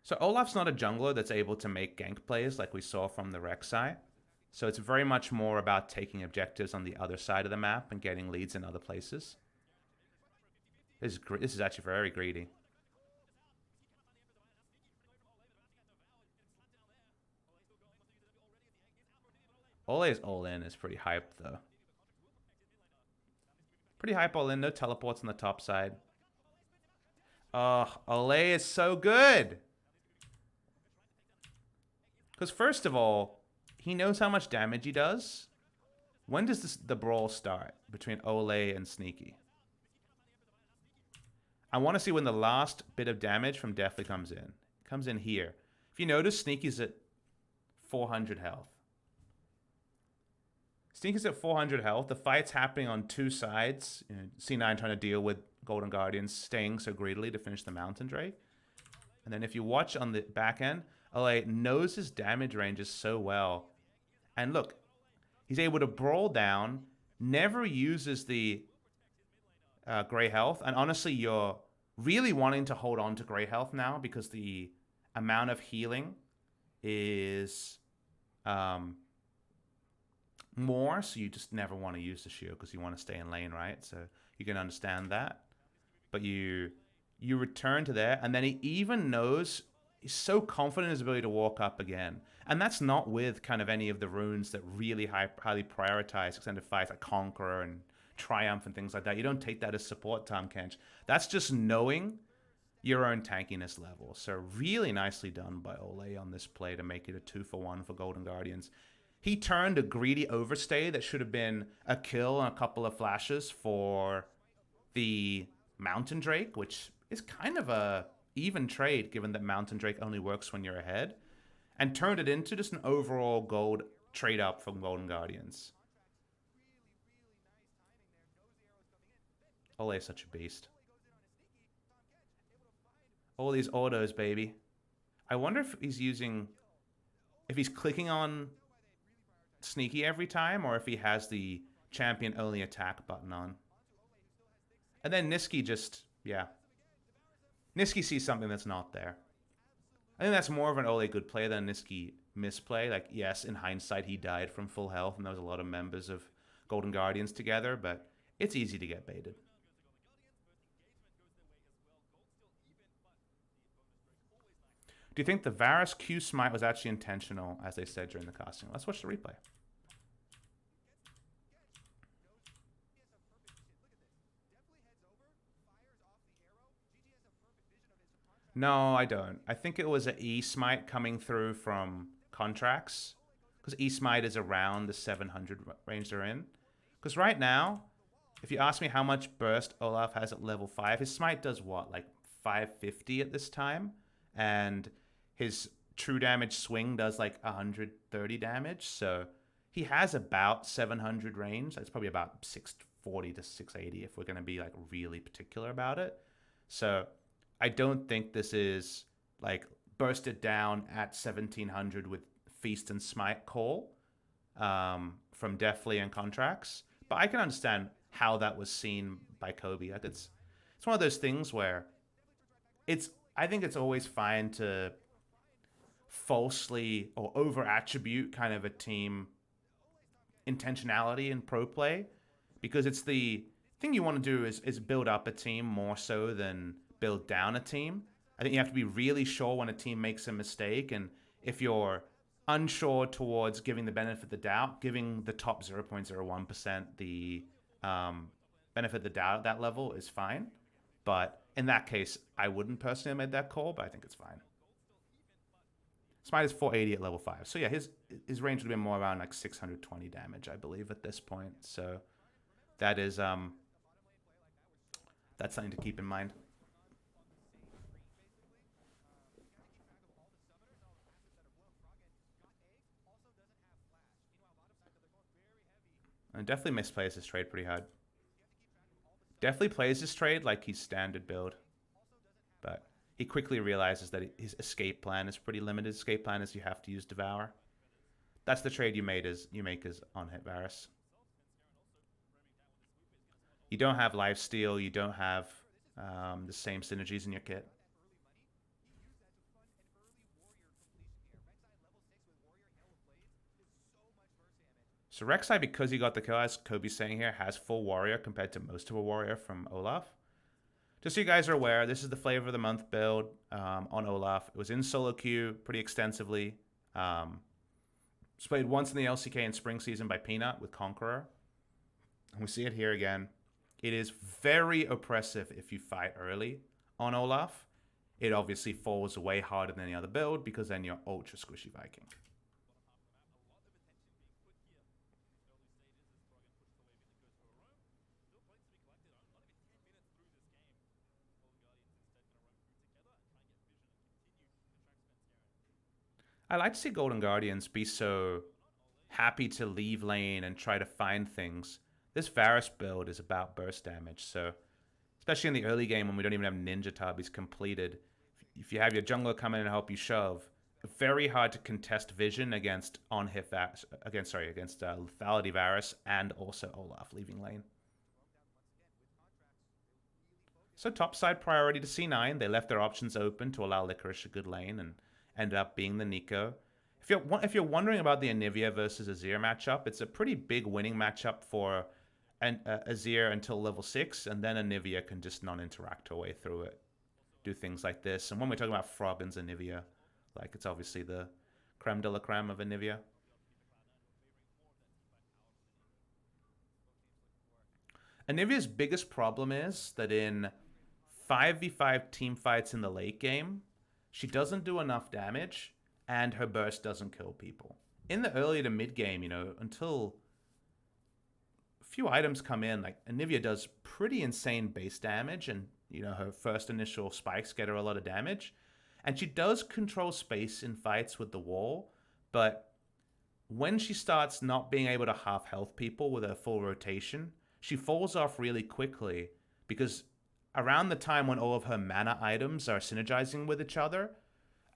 So Olaf's not a jungler that's able to make gank plays like we saw from the Rek'Sai. So it's very much more about taking objectives on the other side of the map and getting leads in other places. This is actually very greedy. Ole's all-in is pretty hyped, though. Pretty hype all-in. No teleports on the top side. Oh, Ole is so good! Because first of all, he knows how much damage he does. When does the brawl start between Ole and Sneaky? I want to see when the last bit of damage from Deathly comes in. It comes in here. If you notice, Sneaky's at 400 health. Sneaky's at 400 health. The fight's happening on two sides. You know, C9 trying to deal with Golden Guardians staying so greedily to finish the Mountain Drake. And then if you watch on the back end, Ole knows his damage ranges so well. And look, he's able to brawl down, never uses the Grey Health. And honestly, you're really wanting to hold on to Grey Health now because the amount of healing is more. So you just never want to use the shield because you want to stay in lane, right? So you can understand that. But you return to there, and then he even knows, he's so confident in his ability to walk up again. And that's not with kind of any of the runes that really highly prioritize extended fights like Conqueror and Triumph and things like that. You don't take that as support, Tom Kench. That's just knowing your own tankiness level. So really nicely done by Ole on this play to make it a 2-for-1 for Golden Guardians. He turned a greedy overstay that should have been a kill and a couple of flashes for the Mountain Drake, which is kind of a even trade given that Mountain Drake only works when you're ahead, and turned it into just an overall gold trade up from Golden Guardians. Ole is such a beast. All these autos, baby. I wonder if he's using, if he's clicking on Sneaky every time, or if he has the champion only attack button on. And then Niski just, yeah. Niski sees something that's not there. I think that's more of an Ole good play than Niski misplay. Like, yes, in hindsight, he died from full health, and there was a lot of members of Golden Guardians together, but it's easy to get baited. Do you think the Varus Q smite was actually intentional, as they said during the casting? Let's watch the replay. No, I don't. I think it was an E-Smite coming through from contracts. Because E-Smite is around the 700 range they're in. Because right now, if you ask me how much burst Olaf has at level 5, his Smite does what? Like 550 at this time? And his true damage swing does like 130 damage. So he has about 700 range. That's probably about 640 to 680 if we're going to be like really particular about it. So I don't think this is like bursted down at 1700 with Feast and Smite call from Deathly and contracts. But I can understand how that was seen by Kobe. Like it's one of those things where I think it's always fine to falsely or over attribute kind of a team intentionality in pro play, because it's the thing you want to do is build up a team more so than build down a team. I think you have to be really sure when a team makes a mistake, and if you're unsure towards giving the benefit of the doubt, giving the top 0.01% the benefit of the doubt at that level is fine. But in that case, I wouldn't personally have made that call, but I think it's fine. Smite is 480 at level 5. So yeah, his range would have been more around like 620 damage, I believe, at this point. So that is that's something to keep in mind. And definitely misplays his trade pretty hard. Definitely plays his trade like he's standard build. But he quickly realizes that his escape plan is pretty limited. His escape plan is you have to use Devour. That's the trade you make as on hit Varus. You don't have lifesteal. You don't have the same synergies in your kit. So Rek'Sai, because he got the kill, as Kobe's saying here, has full warrior compared to most of a warrior from Olaf. Just so you guys are aware, this is the flavor of the month build on Olaf. It was in solo queue pretty extensively. It's played once in the LCK in spring season by Peanut with Conqueror. And we see it here again. It is very oppressive if you fight early on Olaf. It obviously falls way harder than any other build because then you're ultra squishy Viking. I like to see Golden Guardians be so happy to leave lane and try to find things. This Varus build is about burst damage, so especially in the early game when we don't even have Ninja Tubbies completed, if you have your jungler come in and help you shove, very hard to contest vision against on-hit Varus, against lethality Varus and also Olaf leaving lane. So topside priority to C9. They left their options open to allow Licorice a good lane and ended up being the Nico. If you're wondering about the Anivia versus Azir matchup, it's a pretty big winning matchup for Azir until level 6, and then Anivia can just non-interact her way through it. Do things like this. And when we're talking about Froggen's Anivia, like it's obviously the creme de la creme of Anivia. Anivia's biggest problem is that in 5v5 team fights in the late game, she doesn't do enough damage and her burst doesn't kill people. In the early to mid game, until a few items come in, like Anivia does pretty insane base damage and, her first initial spikes get her a lot of damage. And she does control space in fights with the wall, but when she starts not being able to half health people with her full rotation, she falls off really quickly because around the time when all of her mana items are synergizing with each other,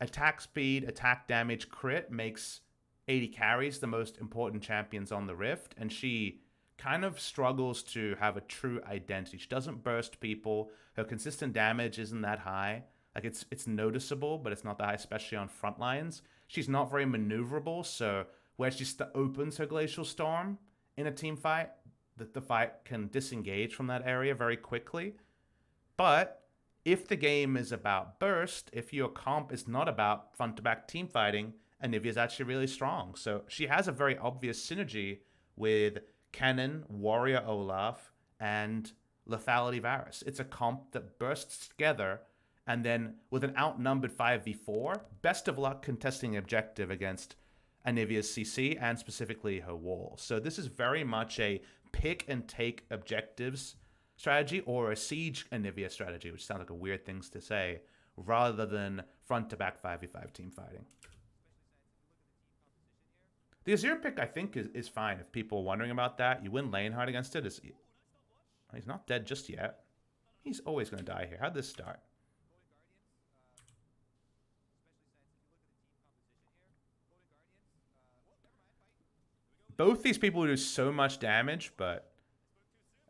attack speed, attack damage, crit makes 80 carries the most important champions on the Rift, and she kind of struggles to have a true identity. She doesn't burst people. Her consistent damage isn't that high. Like it's noticeable, but it's not that high, especially on front lines. She's not very maneuverable, so where she opens her Glacial Storm in a team fight, the fight can disengage from that area very quickly. But if the game is about burst, if your comp is not about front-to-back team fighting, Anivia is actually really strong. So she has a very obvious synergy with Kennen, Warrior Olaf, and Lethality Varus. It's a comp that bursts together, and then with an outnumbered 5v4, best of luck contesting objective against Anivia's CC and specifically her wall. So this is very much a pick and take objectives strategy or a siege Anivia strategy, which sounds like a weird thing to say, rather than front to back 5v5 team fighting. The Azir pick, I think, is fine. If people are wondering about that, you win lane hard against it. He's not dead just yet. He's always going to die here. How'd this start? Both these people do so much damage, but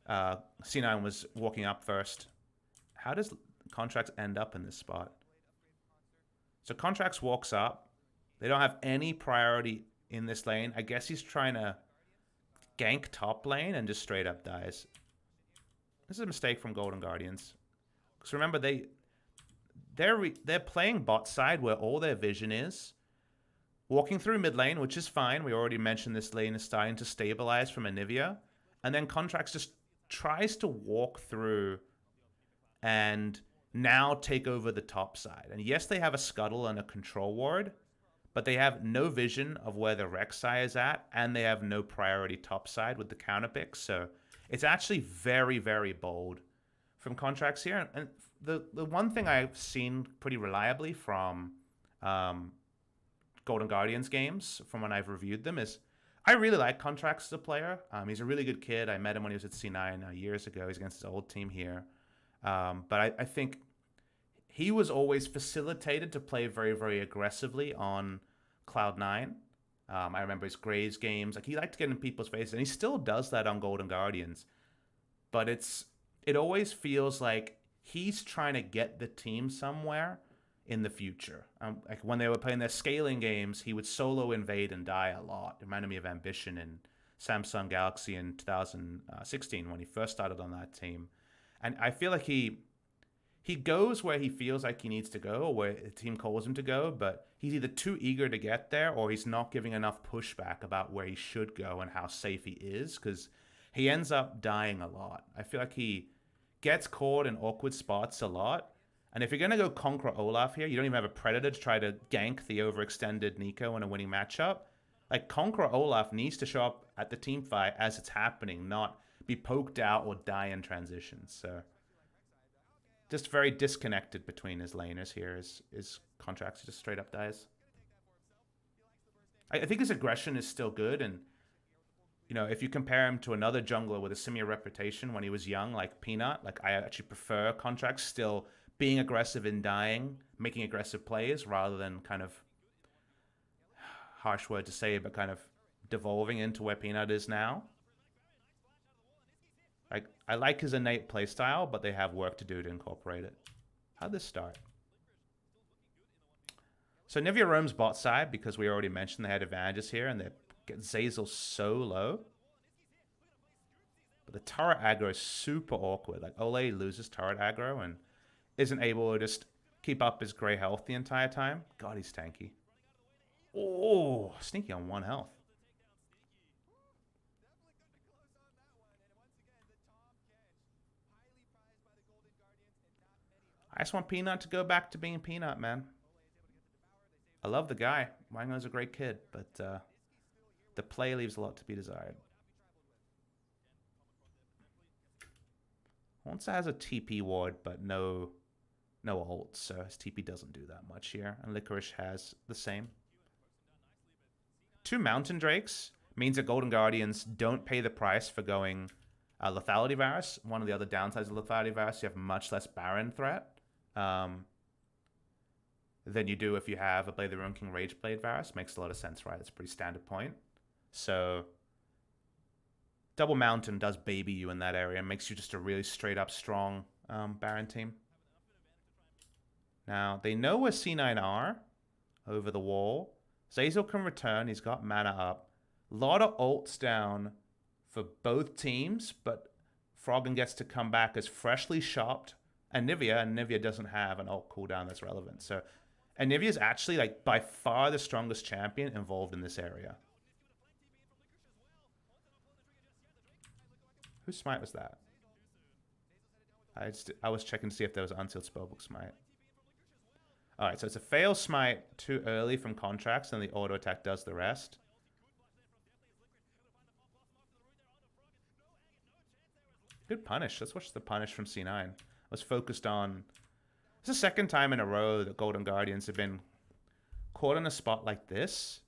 C9 was walking up first. How does Contracts end up in this spot? So Contracts walks up. They don't have any priority in this lane. I guess he's trying to gank top lane and just straight up dies. This is a mistake from Golden Guardians. Because remember, they're playing bot side where all their vision is. Walking through mid lane, which is fine. We already mentioned this lane is starting to stabilize from Anivia. And then Contracts just tries to walk through and now take over the top side. And yes, they have a scuttle and a control ward, but they have no vision of where the Rek'Sai is at, and they have no priority top side with the counter pick. So it's actually very, very bold from Contracts here. And the one thing I've seen pretty reliably from Golden Guardians games, from when I've reviewed them, is I really like Contracts as a player. He's a really good kid. I met him when he was at C9 years ago. He's against his old team here. But I think he was always facilitated to play very, very aggressively on Cloud9. I remember his Graves games. Like, he liked to get in people's faces, and he still does that on Golden Guardians. But it always feels like he's trying to get the team somewhere in the future. Like when they were playing their scaling games, he would solo invade and die a lot. It reminded me of Ambition in Samsung Galaxy in 2016 when he first started on that team. And I feel like he goes where he feels like he needs to go or where the team calls him to go, but he's either too eager to get there or he's not giving enough pushback about where he should go and how safe he is, because he ends up dying a lot. I feel like he gets caught in awkward spots a lot. And if you're going to go Conqueror Olaf here, you don't even have a Predator to try to gank the overextended Nico in a winning matchup. Like, Conqueror Olaf needs to show up at the team fight as it's happening, not be poked out or die in transitions. So just very disconnected between his laners here. His Contracts just straight up dies. I think his aggression is still good, and you know, if you compare him to another jungler with a similar reputation when he was young, like Peanut, like I actually prefer Contracts still being aggressive in dying, making aggressive plays rather than kind of harsh word to say, but kind of devolving into where Peanut is now. Like I like his innate playstyle, but they have work to do to incorporate it. How'd this start? So Anivia roams bot side because we already mentioned they had advantages here, and they get Zazel so low. But the turret aggro is super awkward. Like Ole loses turret aggro and isn't able to just keep up his grey health the entire time. God, he's tanky. Oh, sneaky on 1 health. I just want Peanut to go back to being Peanut, man. I love the guy. Wango's a great kid, but the play leaves a lot to be desired. Once has a TP ward, but no ult, so his TP doesn't do that much here. And Licorice has the same. 2 Mountain Drakes means that Golden Guardians don't pay the price for going Lethality Varus. One of the other downsides of Lethality Varus, you have much less Baron threat than you do if you have a Blade the Ruin King Rageblade Varus. Makes a lot of sense, right? It's a pretty standard point. So Double Mountain does baby you in that area and makes you just a really straight up strong Baron team. Now, they know where C9 are over the wall. Zazel can return. He's got mana up. A lot of ults down for both teams, but Froggen gets to come back as freshly shopped Anivia, and Anivia doesn't have an ult cooldown that's relevant. So Anivia is actually like by far the strongest champion involved in this area. Whose smite was that? I was checking to see if there was an unsealed spellbook smite. Alright, so it's a fail smite too early from Contracts, and the auto attack does the rest. Good punish. Let's watch the punish from C9. I was focused on... It's the second time in a row that Golden Guardians have been caught in a spot like this.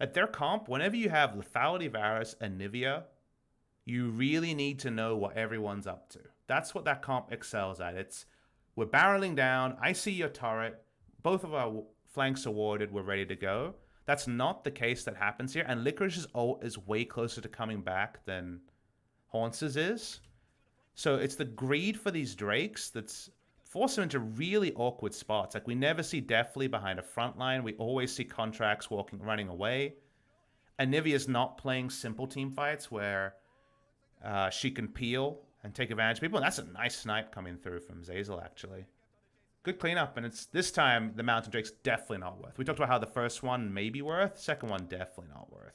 At their comp, whenever you have Lethality Varus and Anivia, you really need to know what everyone's up to. That's what that comp excels at. It's, we're barreling down, I see your turret, both of our flanks are warded, we're ready to go. That's not the case that happens here, and Licorice's ult is way closer to coming back than Haunce's is. So it's the greed for these Drakes that's forced them into really awkward spots. Like we never see Deathly behind a front line, we always see Contracts running away. Anivia's not playing simple team fights where she can peel and take advantage of people. And that's a nice snipe coming through from Zazel, actually. Good cleanup, and it's this time the Mountain Drake's definitely not worth. We talked about how the first one may be worth, second one definitely not worth.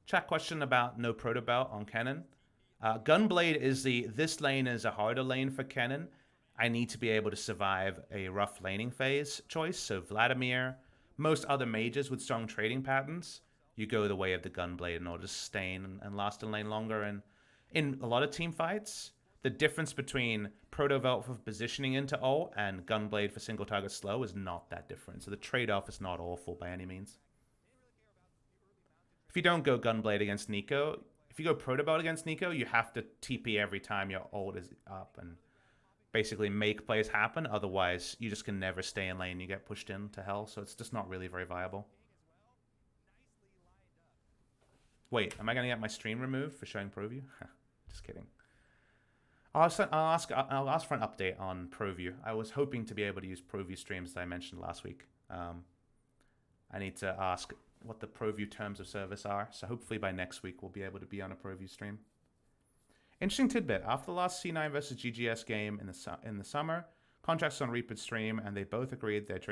Chat question about no proto belt on Kennen. Gunblade is this lane is a harder lane for Kennen. I need to be able to survive a rough laning phase choice. So Vladimir, most other mages with strong trading patterns, you go the way of the Gunblade in order to sustain and last in lane longer. And in a lot of team fights, the difference between Proto-Velt for positioning into ult and Gunblade for single target slow is not that different. So the trade-off is not awful by any means. If you don't go Gunblade against Neeko, if you go Proto-Velt against Neeko, you have to TP every time your ult is up and basically make plays happen. Otherwise, you just can never stay in lane. You get pushed into hell. So it's just not really very viable. Wait, am I going to get my stream removed for showing ProView? Just kidding. I'll ask for an update on ProView. I was hoping to be able to use ProView streams, as I mentioned last week. I need to ask what the ProView terms of service are. So hopefully by next week, we'll be able to be on a ProView stream. Interesting tidbit. After the last C9 versus GGS game in the summer, Contracts on Reaper's stream, and they both agreed that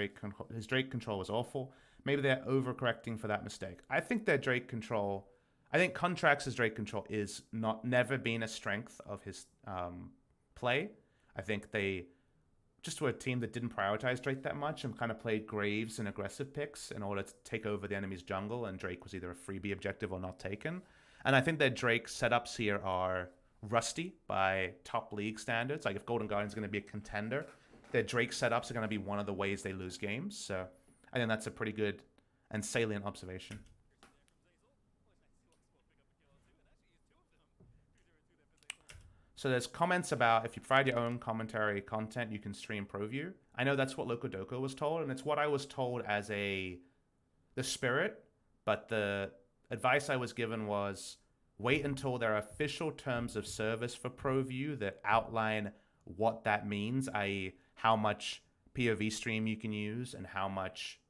his Drake control was awful. Maybe they're overcorrecting for that mistake. I think their Drake control... I think Contracts' Drake control is never been a strength of his play. I think they just were a team that didn't prioritize Drake that much and kind of played Graves and aggressive picks in order to take over the enemy's jungle, and Drake was either a freebie objective or not taken. And I think their Drake setups here are rusty by top league standards. Like if Golden Guardian's going to be a contender, their Drake setups are going to be one of the ways they lose games. So I think that's a pretty good and salient observation. So there's comments about if you provide your own commentary content, you can stream ProView. I know that's what Locodoco was told, and it's what I was told as the spirit, but the advice I was given was wait until there are official terms of service for ProView that outline what that means, i.e. how much POV stream you can use and how much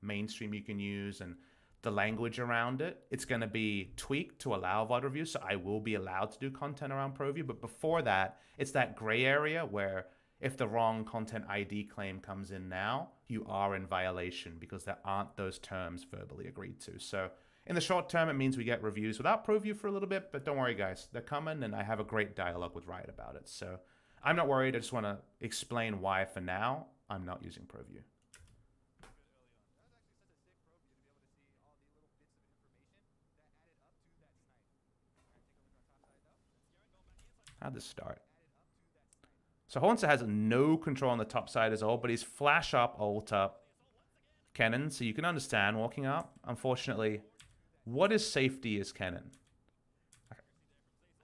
mainstream you can use and the language around it. It's going to be tweaked to allow VOD reviews, so I will be allowed to do content around ProView. But before that, it's that gray area where if the wrong content ID claim comes in now, you are in violation because there aren't those terms verbally agreed to. So in the short term, it means we get reviews without ProView for a little bit, but don't worry, guys. They're coming, and I have a great dialogue with Riot about it. So I'm not worried. I just want to explain why, for now, I'm not using ProView. How'd this start? So Hornset has no control on the top side as all, but he's flash up, ult up, Kennen. So you can understand walking up. Unfortunately, what is safety is Kennen?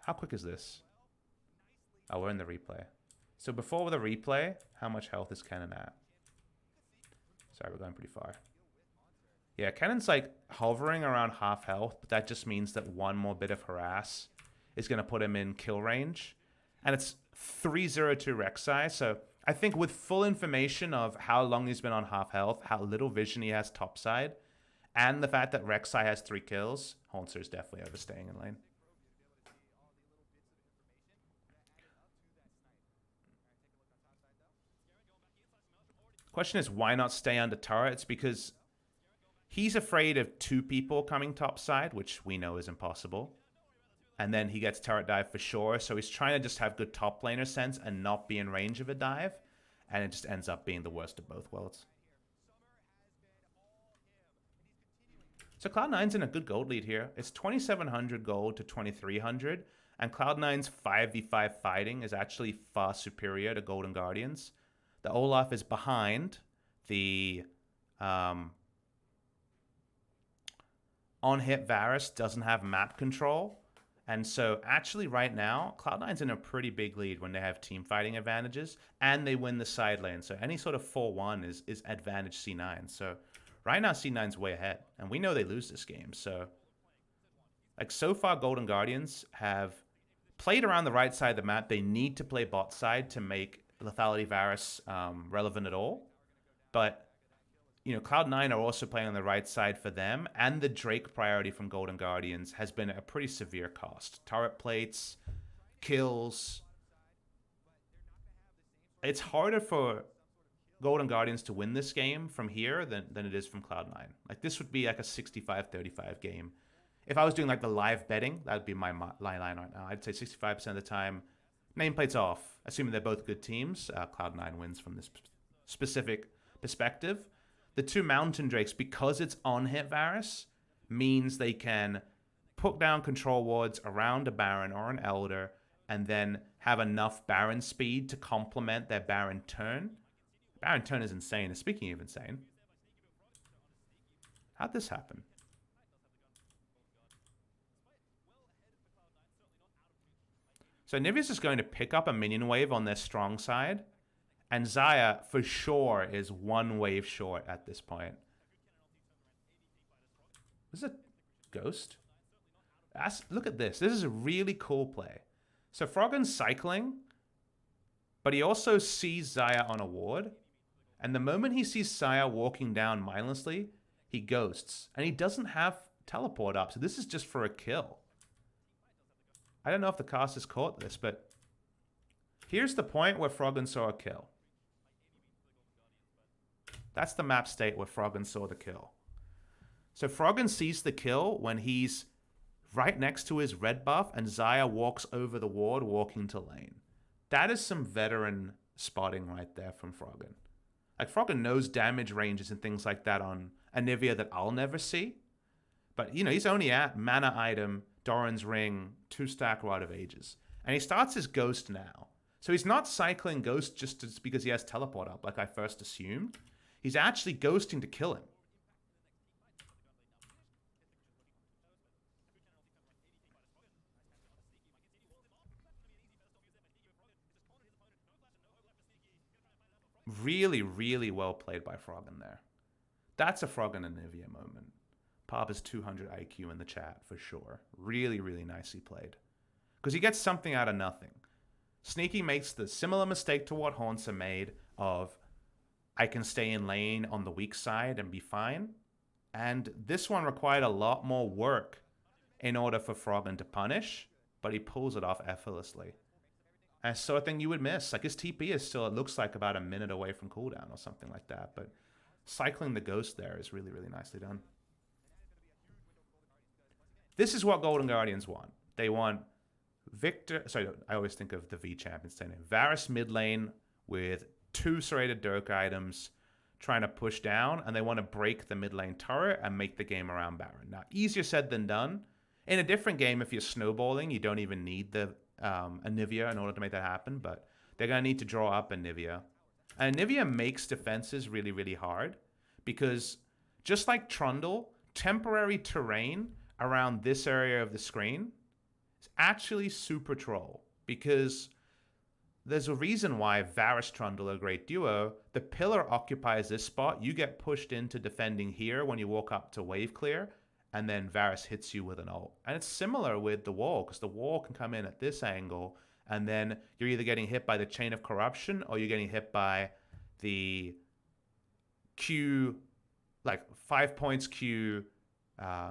How quick is this? Oh, we're in the replay. So before the replay, how much health is Kennen at? Sorry, we're going pretty far. Yeah, Kennen's like hovering around half health, but that just means that one more bit of harass is going to put him in kill range. And it's 302 Rek'Sai. So I think with full information of how long he's been on half health, how little vision he has topside, and the fact that Rek'Sai has 3 kills, Hornset is definitely overstaying in lane. Question is, why not stay under turret? It's because he's afraid of 2 people coming topside, which we know is impossible. And then he gets turret dive for sure. So he's trying to just have good top laner sense and not be in range of a dive. And it just ends up being the worst of both worlds. So Cloud9's in a good gold lead here. It's 2,700 gold to 2,300. And Cloud9's 5v5 fighting is actually far superior to Golden Guardians. The Olaf is behind the on-hit Varus doesn't have map control. And so actually right now, Cloud9's in a pretty big lead when they have team fighting advantages and they win the side lane. So any sort of 4-1 is advantage C9. So right now C9's way ahead. And we know they lose this game. So like so far Golden Guardians have played around the right side of the map. They need to play bot side to make Lethality Varus relevant at all. But you know, Cloud9 are also playing on the right side for them, and the Drake priority from Golden Guardians has been a pretty severe cost. Turret plates, kills. It's harder for Golden Guardians to win this game from here than it is from Cloud9. Like, this would be like a 65-35 game. If I was doing like the live betting, that would be my line right now. I'd say 65% of the time, nameplate's off. Assuming they're both good teams, Cloud9 wins from this specific perspective. The 2 Mountain Drakes, because it's on-hit Varus, means they can put down control wards around a Baron or an Elder and then have enough Baron speed to complement their Baron turn. Baron turn is insane. And speaking of insane, how'd this happen? So Anivia's just going to pick up a minion wave on their strong side. And Xayah, for sure, is 1 wave short at this point. This is a ghost. Look at this. This is a really cool play. So Froggen's cycling, but he also sees Xayah on a ward. And the moment he sees Xayah walking down mindlessly, he ghosts. And he doesn't have teleport up. So this is just for a kill. I don't know if the casters caught this, but here's the point where Froggen saw a kill. That's the map state where Froggen saw the kill. So Froggen sees the kill when he's right next to his red buff and Xayah walks over the ward walking to lane. That is some veteran spotting right there from Froggen. Like, Froggen knows damage ranges and things like that on Anivia that I'll never see. But, you know, he's only at mana item, Doran's Ring, 2-stack Rod of Ages. And he starts his Ghost now. So he's not cycling Ghost just because he has Teleport up, like I first assumed. He's actually Ghosting to kill him. Really, really well played by Froggen there. That's a Froggen Anivia moment. Papa's 200 IQ in the chat for sure. Really, really nicely played. Because he gets something out of nothing. Sneaky makes the similar mistake to what Haunter made of, I can stay in lane on the weak side and be fine. And this one required a lot more work in order for Froggen to punish, but he pulls it off effortlessly. And so I think you would miss. Like his TP is still, it looks like about a minute away from cooldown or something like that. But cycling the Ghost there is really, really nicely done. This is what Golden Guardians want. They want Victor, sorry, I always think of the V champions saying Varus mid lane with 2 serrated Dirk items trying to push down, and they want to break the mid lane turret and make the game around Baron. Now, easier said than done. In a different game, if you're snowballing, you don't even need the Anivia in order to make that happen, but they're going to need to draw up Anivia. And Anivia makes defenses really, really hard because just like Trundle, temporary terrain around this area of the screen is actually super troll because there's a reason why Varus Trundle are a great duo. The pillar occupies this spot. You get pushed into defending here when you walk up to wave clear, and then Varus hits you with an ult. And it's similar with the wall, because the wall can come in at this angle, and then you're either getting hit by the Chain of Corruption, or you're getting hit by the Q, like 5 points Q,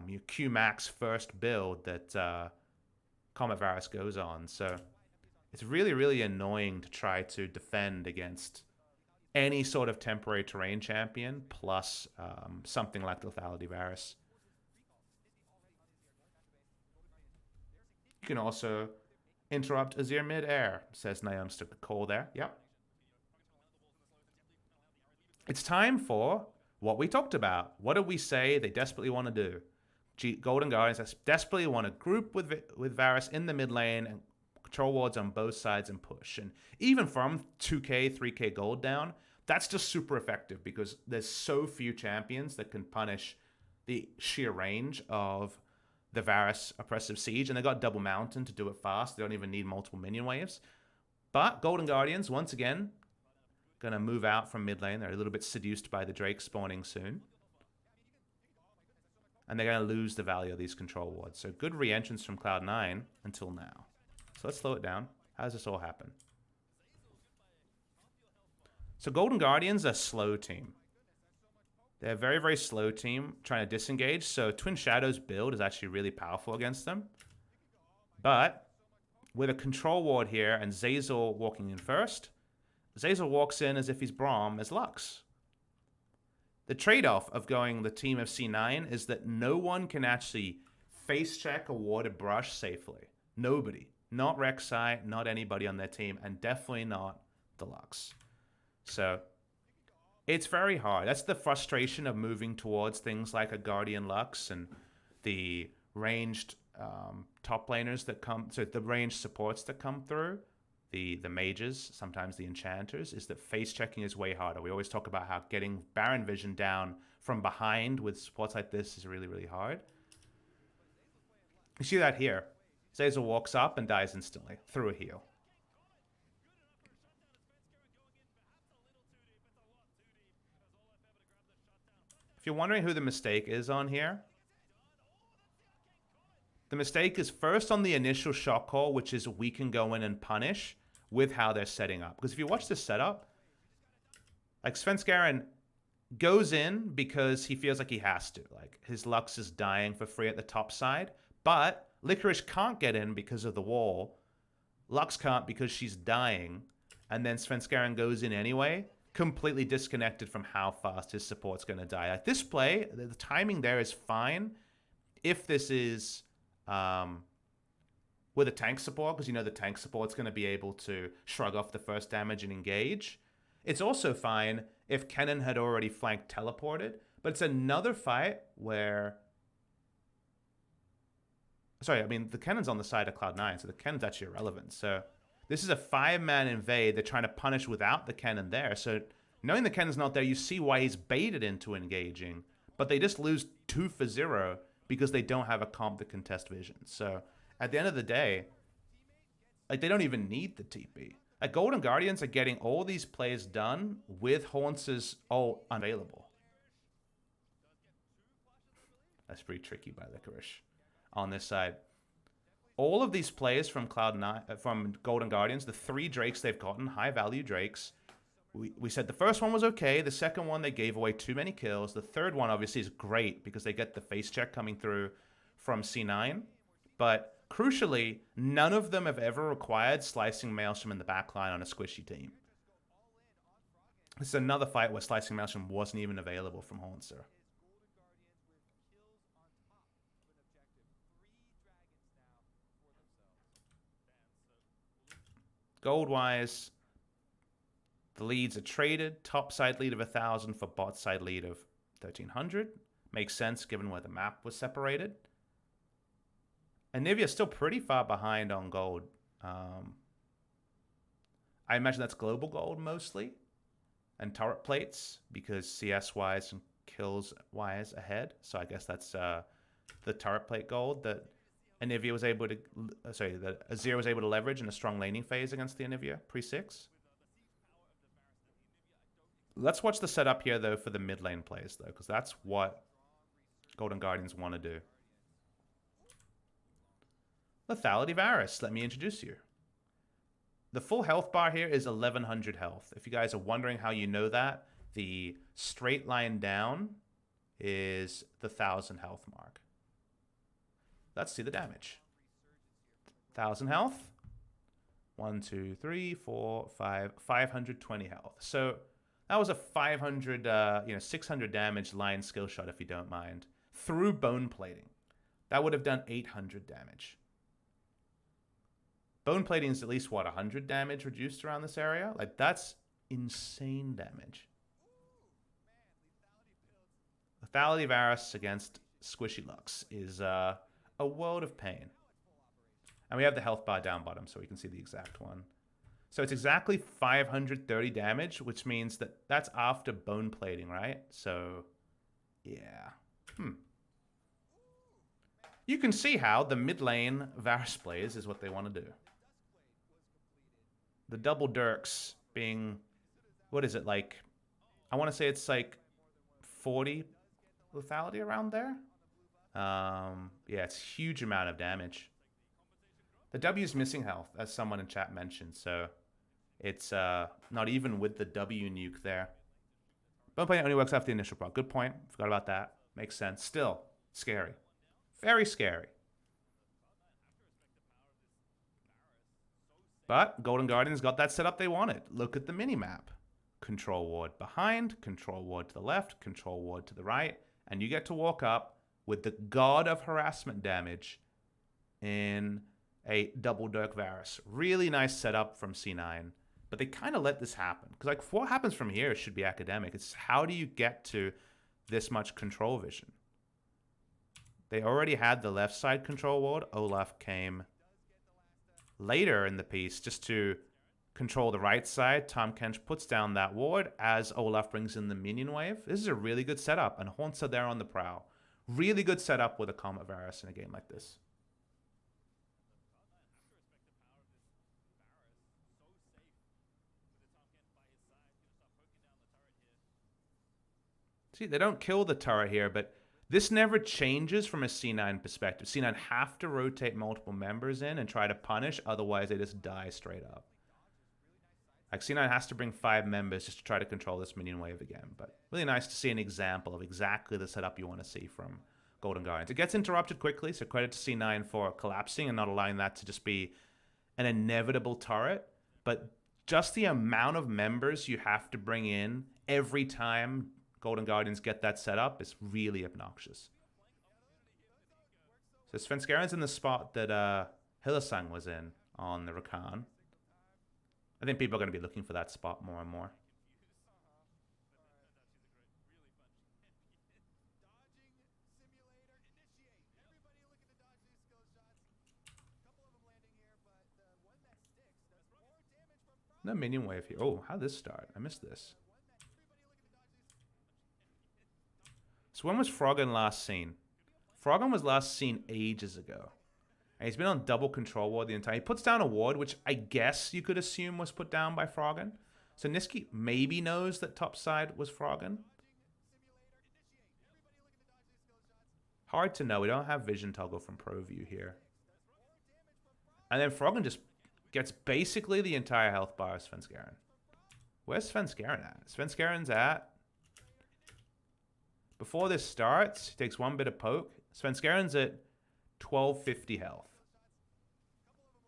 your Q max first build that Comet Varus goes on. So it's really, really annoying to try to defend against any sort of temporary terrain champion, plus something like Lethality Varus. You can also interrupt Azir mid-air, says Naeem stuck the call there. Yep. It's time for what we talked about. What did we say they desperately want to do? Golden Guardians desperately want to group with Varus in the mid lane and control wards on both sides and push. And even from 2k, 3k gold down, that's just super effective because there's so few champions that can punish the sheer range of the Varus Oppressive Siege, and they got Double Mountain to do it fast. They don't even need multiple minion waves. But Golden Guardians, once again, going to move out from mid lane. They're a little bit seduced by the Drake spawning soon. And they're going to lose the value of these control wards. So good re-entrance from Cloud9 until now. So let's slow it down. How does this all happen? So Golden Guardians are a slow team. They're a very, very slow team trying to disengage. So Twin Shadows build is actually really powerful against them. But with a control ward here and Zeyzal walking in first, Zeyzal walks in as if he's Braum as Lux. The trade-off of going the team of C9 is that no one can actually face check a warded brush safely. Nobody. Not Rek'Sai, not anybody on their team, and definitely not the Lux. So it's very hard. That's the frustration of moving towards things like a Guardian Lux and the ranged top laners that come, so the ranged supports that come through, the mages, sometimes the enchanters, is that face checking is way harder. We always talk about how getting Baron Vision down from behind with supports like this is really, really hard. You see that here. Zeyzal walks up and dies instantly through a heal. If you're wondering who the mistake is on here, the mistake is first on the initial shot call, which is we can go in and punish with how they're setting up. Because if you watch this setup, like Svenskeren goes in because he feels like he has to. Like his Lux is dying for free at the top side, but Licorice can't get in because of the wall. Lux can't because she's dying. And then Svenskeren goes in anyway, completely disconnected from how fast his support's going to die. Like this play, the timing there is fine if this is with a tank support, because you know the tank support's going to be able to shrug off the first damage and engage. It's also fine if Kennen had already flanked teleported, but it's another fight where Sorry, I mean, the cannon's on the side of Cloud9, so the cannon's actually irrelevant. So this is a 5-man invade. They're trying to punish without the cannon there. So knowing the cannon's not there, you see why he's baited into engaging. But they just lose 2 for 0 because they don't have a comp that can test vision. So at the end of the day, like, they don't even need the TP. Like, Golden Guardians are getting all these plays done with Haunce's all unavailable. That's pretty tricky by Licorice on this side. All of these plays from Cloud9, from Golden Guardians, the 3 Drakes they've gotten, high-value Drakes. We said the first one was okay. The second one, they gave away too many kills. The third one, obviously, is great because they get the face check coming through from C9. But crucially, none of them have ever required slicing Maelstrom in the backline on a squishy team. This is another fight where slicing Maelstrom wasn't even available from Hauncer. Gold-wise, the leads are traded. Top side lead of 1,000 for bot side lead of 1,300. Makes sense given where the map was separated. Anivia is still pretty far behind on gold. I imagine that's global gold mostly. And turret plates because CS-wise and kills-wise ahead. So I guess that's the turret plate gold that Anivia was able to, that Azir was able to leverage in a strong laning phase against the Anivia pre-6. Let's watch the setup here, though, for the mid lane plays, though, because that's what Golden Guardians want to do. Lethality Varus, let me introduce you. The full health bar here is 1,100 health. If you guys are wondering how you know that, the straight line down is the 1,000 health mark. Let's see the damage. 1,000 health. 1, 2, 3, 4, 5, 520 health. So that was a 500, 600 damage line skill shot, if you don't mind, through bone plating. That would have done 800 damage. Bone plating is at least, what, 100 damage reduced around this area? Like, that's insane damage. Lethality Varus against Squishy Lux is a world of pain. And we have the health bar down bottom, so we can see the exact one. So it's exactly 530 damage, which means that that's after bone plating, right? So, yeah. You can see how the mid lane Varus plays is what they want to do. The double Dirks being, what is it, like, I want to say it's like 40 lethality around there. Yeah, it's a huge amount of damage. The W is missing health, as someone in chat mentioned, so it's not even with the W nuke there. Bone plating only works after the initial proc. Good point. Forgot about that. Makes sense. Still, scary. Very scary. But Golden Guardians got that setup they wanted. Look at the mini-map. Control ward behind, control ward to the left, control ward to the right, and you get to walk up with the god of harassment damage in a double Dirk Varus. Really nice setup from C9, but they kind of let this happen. Because like, what happens from here should be academic. It's how do you get to this much control vision? They already had the left side control ward. Olaf came later in the piece just to control the right side. Tom Kench puts down that ward as Olaf brings in the minion wave. This is a really good setup, and Haunts are there on the prowl. Really good setup with a Comet Varus in a game like this. See, they don't kill the turret here, but this never changes from a C9 perspective. C9 have to rotate multiple members in and try to punish, otherwise they just die straight up. Like, C9 has to bring 5 members just to try to control this minion wave again. But really nice to see an example of exactly the setup you want to see from Golden Guardians. It gets interrupted quickly, so credit to C9 for collapsing and not allowing that to just be an inevitable turret. But just the amount of members you have to bring in every time Golden Guardians get that set up is really obnoxious. So Svenskaren's in the spot that Hylissang was in on the Rakan. I think people are going to be looking for that spot more and more. No minion wave here. Oh, how'd this start? I missed this. So when was Froggen last seen? Froggen was last seen ages ago. And he's been on double control ward the entire... He puts down a ward, which I guess you could assume was put down by Froggen. So Niski maybe knows that top side was Froggen. Hard to know. We don't have vision toggle from ProView here. And then Froggen just gets basically the entire health bar of Svenskeren. Where's Svenskeren at? Svenskeren's at... Before this starts, he takes one bit of poke. Svenskeren's at 1250 health.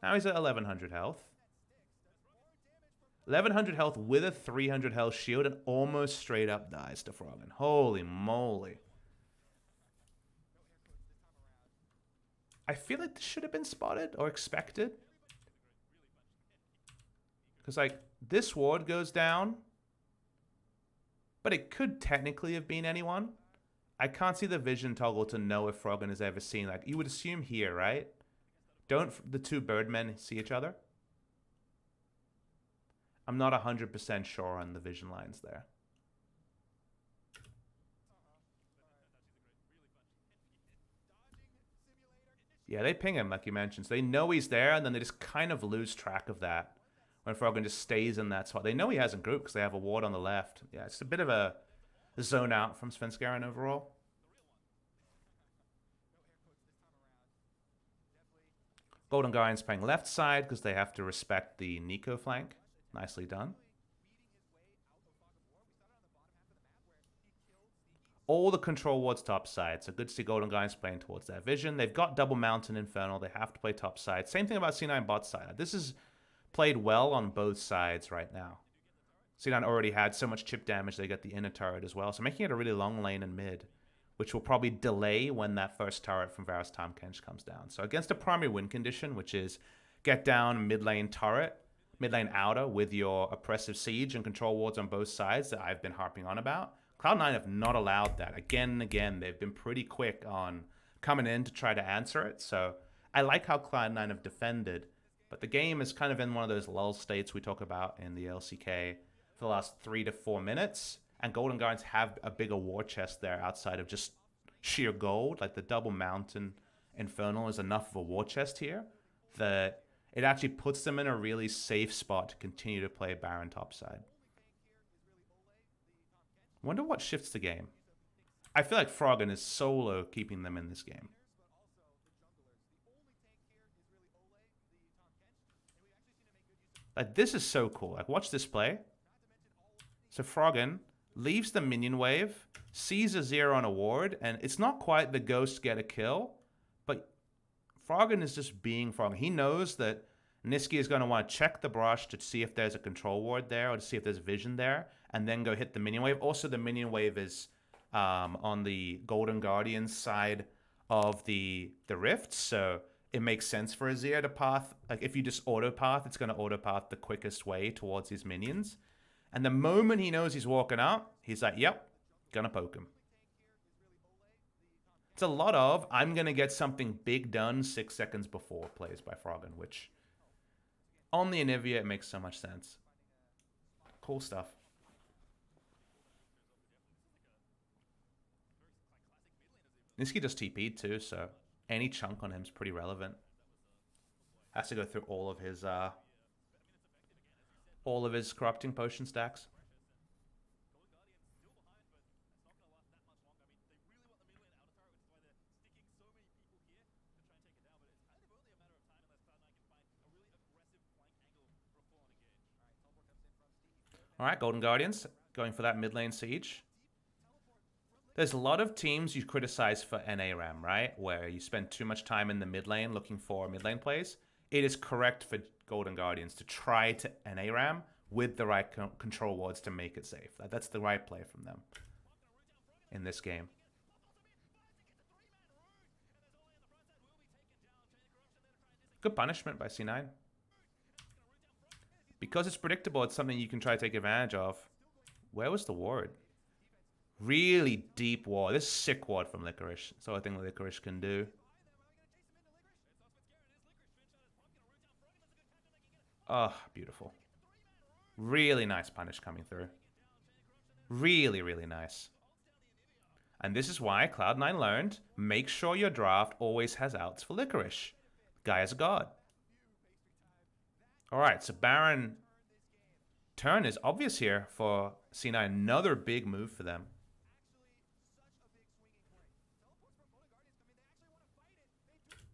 Now he's at 1100 health. 1100 health with a 300 health shield and almost straight up dies to Froggen. Holy moly. I feel like this should have been spotted or expected. Because, like, this ward goes down. But it could technically have been anyone. I can't see the vision toggle to know if Froggen has ever seen, like, you would assume here, right? Don't the two birdmen see each other? I'm not 100% sure on the vision lines there. Yeah, they ping him, like you mentioned. So they know he's there, and then they just kind of lose track of that when Froggen just stays in that spot. They know he hasn't grouped because they have a ward on the left. Yeah, it's a bit of a zone out from Svenskeren overall. Golden Guardian's playing left side because they have to respect the Nico flank. Nicely done. All the control wards top side. So good to see Golden Guardians playing towards their vision. They've got double Mountain Infernal. They have to play top side. Same thing about C9 bot side. This is played well on both sides right now. C9 already had so much chip damage, they get the inner turret as well. So making it a really long lane in mid, which will probably delay when that first turret from Varus Tahm-Kench comes down. So against a primary win condition, which is get down mid lane turret, mid lane outer with your oppressive siege and control wards on both sides that I've been harping on about, Cloud9 have not allowed that. Again and again, they've been pretty quick on coming in to try to answer it. So I like how Cloud9 have defended. But the game is kind of in one of those lull states we talk about in the LCK for the last 3 to 4 minutes. And Golden Guardians have a bigger war chest there outside of just sheer gold. Like the double Mountain Infernal is enough of a war chest here that it actually puts them in a really safe spot to continue to play Baron topside. Wonder what shifts the game. I feel like Froggen is solo keeping them in this game. Like, this is so cool. Like, watch this play. So Froggen leaves the minion wave, sees a 0 on a ward, and it's not quite the ghost get a kill, but Froggen is just being Froggen. He knows that Niski is going to want to check the brush to see if there's a control ward there or to see if there's vision there, and then go hit the minion wave. Also, the minion wave is on the Golden Guardian side of the rift, so it makes sense for Azir to path. Like, if you just auto path, it's going to auto path the quickest way towards his minions. And the moment he knows he's walking up, he's like, yep, gonna poke him. It's a lot of, I'm gonna get something big done 6 seconds before plays by Froggen, which on the Anivia, it makes so much sense. Cool stuff. Niski just TP'd too, so any chunk on him is pretty relevant. Has to go through all of his corrupting potion stacks. All right, Golden Guardians going for that mid lane siege. There's a lot of teams you criticize for NA-RAM, right? Where you spend too much time in the mid lane looking for mid lane plays. It is correct for Golden Guardians to try to NA-RAM with the right control wards to make it safe. That's the right play from them in this game. Good punishment by C9. Because it's predictable, it's something you can try to take advantage of. Where was the ward? Really deep ward. This is sick ward from Licorice. That's all I think Licorice can do. Oh, beautiful. Really nice punish coming through. Really, really nice. And this is why Cloud9 learned, make sure your draft always has outs for Licorice. Guy is a god. Alright, so Baron turn is obvious here for C9. Another big move for them.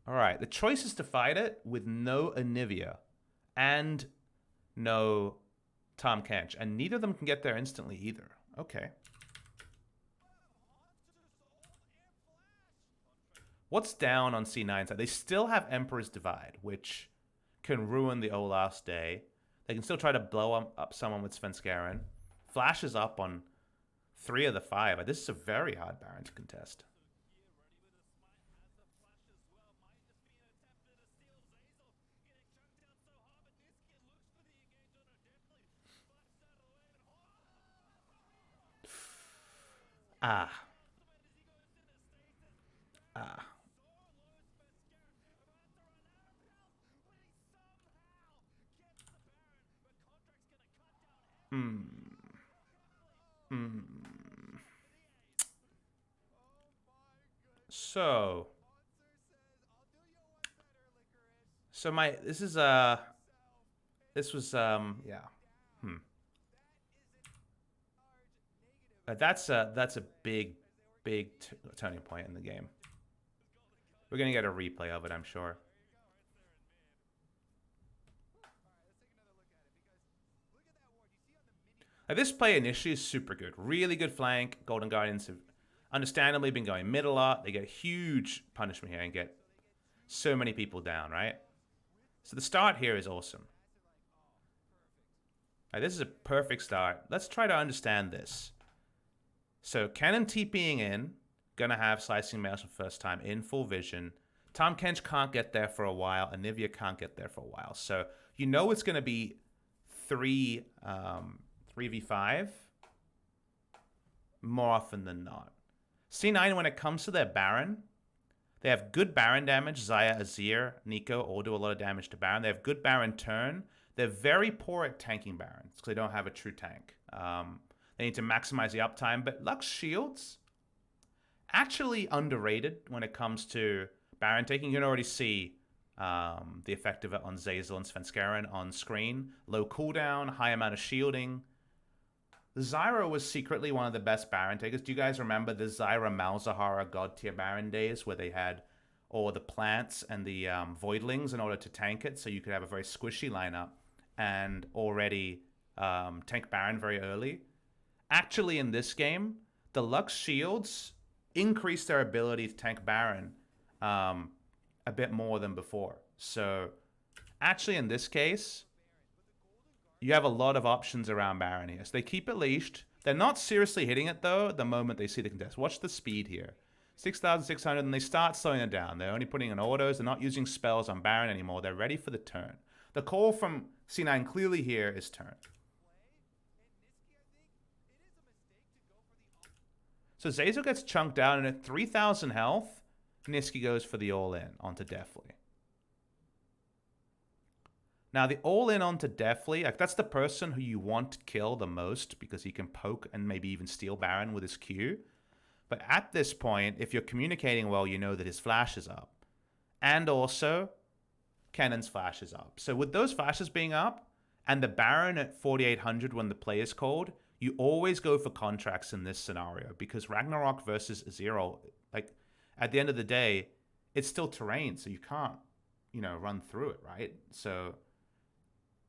Alright, the choice is to fight it with no Anivia and no Tahm Kench. And neither of them can get there instantly either. Okay. What's down on C9's side? They still have Emperor's Divide, which can ruin the Olaf's day. They can still try to blow up someone with Svenskeren. Flashes up on 3 of the 5. This is a very hard Baron to contest. Ah. So this was yeah. That's a big turning point in the game. We're gonna get a replay of it, I'm sure. This play initially is super good. Really good flank. Golden Guardians have understandably been going mid a lot. They get a huge punishment here and get so many people down, right? So the start here is awesome. This is a perfect start. Let's try to understand this. So Cannon TPing in. Gonna have Slicing Mails for first time in full vision. Tahm Kench can't get there for a while. Anivia can't get there for a while. So you know it's gonna be 3v5 more often than not. C9, when it comes to their Baron, they have good Baron damage. Xayah, Azir, Nico all do a lot of damage to Baron. They have good Baron turn. They're very poor at tanking Barons because they don't have a true tank. They need to maximize the uptime. But Lux Shields, actually underrated when it comes to Baron taking. You can already see the effect of it on Zeyzal and Svenskeren on screen. Low cooldown, high amount of shielding. Zyra was secretly one of the best Baron takers. Do you guys remember the Zyra Malzahara God tier Baron days where they had all the plants and the Voidlings in order to tank it so you could have a very squishy lineup and already tank Baron very early? Actually, in this game, the Lux Shields increase their ability to tank Baron a bit more than before. So actually, in this case, you have a lot of options around Baron here. So they keep it leashed. They're not seriously hitting it, though, the moment they see the contest. Watch the speed here. 6,600, and they start slowing it down. They're only putting in autos. They're not using spells on Baron anymore. They're ready for the turn. The call from C9 clearly here is turn. So Zeyzal gets chunked out, and at 3,000 health, Niski goes for the all-in onto Deathly. Now, the all-in onto Deathly, like that's the person who you want to kill the most because he can poke and maybe even steal Baron with his Q. But at this point, if you're communicating well, you know that his flash is up. And also, Cannon's flash is up. So with those flashes being up, and the Baron at 4,800 when the play is called, you always go for contracts in this scenario because Ragnarok versus Zero, like at the end of the day, it's still terrain, so you can't, run through it, right? So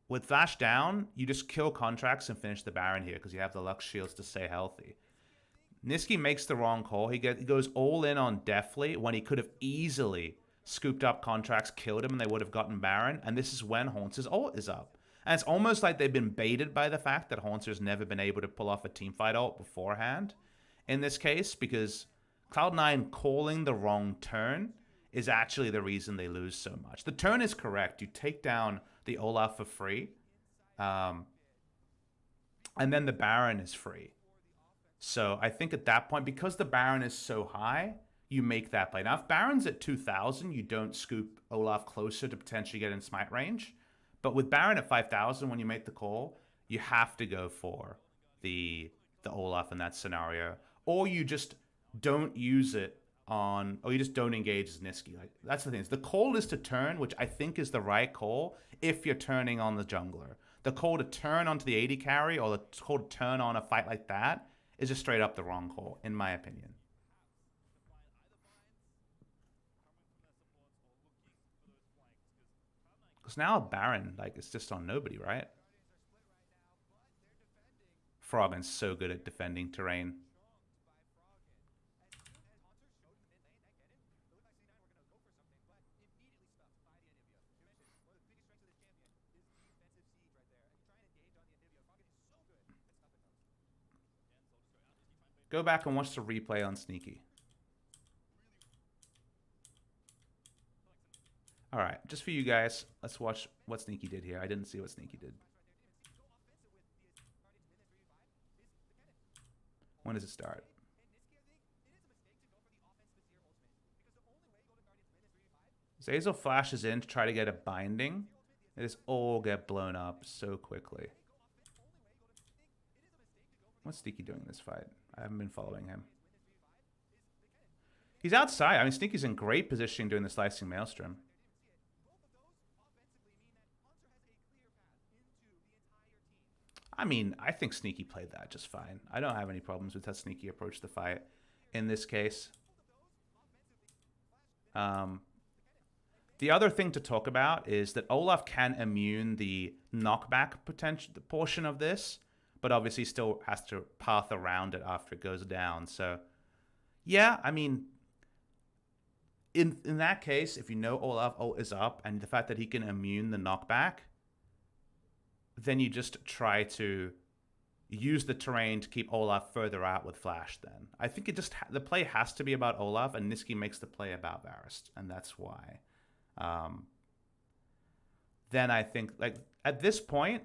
with flash down, you just kill contracts and finish the Baron here because you have the Lux Shields to stay healthy. Niski makes the wrong call. He goes all in on Deathly when he could have easily scooped up contracts, killed him, and they would have gotten Baron. And this is when Hauntz's ult is up. And it's almost like they've been baited by the fact that Hauntz's never been able to pull off a teamfight ult beforehand in this case because Cloud9 calling the wrong turn is actually the reason they lose so much. The turn is correct. You take down the Olaf for free. And then the Baron is free. So I think at that point, because the Baron is so high, you make that play. Now, if Baron's at 2,000, you don't scoop Olaf closer to potentially get in smite range. But with Baron at 5,000, when you make the call, you have to go for the Olaf in that scenario, or you just don't use it on, or you just don't engage as Niski. Like, that's the thing. The call is to turn, which I think is the right call if you're turning on the jungler. The call to turn onto the AD carry, or the call to turn on a fight like that, is just straight up the wrong call, in my opinion. Because now Baron, like, it's just on nobody, right? Froggen's so good at defending terrain. Go back and watch the replay on Sneaky. All right, just for you guys, let's watch what Sneaky did here. I didn't see what Sneaky did. When does it start? Zazel flashes in to try to get a binding. They just all get blown up so quickly. What's Sneaky doing in this fight? I haven't been following him. He's outside. I mean, Sneaky's in great position doing the slicing maelstrom. I mean, I think Sneaky played that just fine. I don't have any problems with how Sneaky approached the fight in this case. The other thing to talk about is that Olaf can immune the knockback potential portion of this, but obviously still has to path around it after it goes down. So, yeah, I mean, in that case, if you know Olaf ult is up and the fact that he can immune the knockback, then you just try to use the terrain to keep Olaf further out with Flash then. I think it just the play has to be about Olaf, and Niski makes the play about Varus, and that's why. Then I think, like, at this point,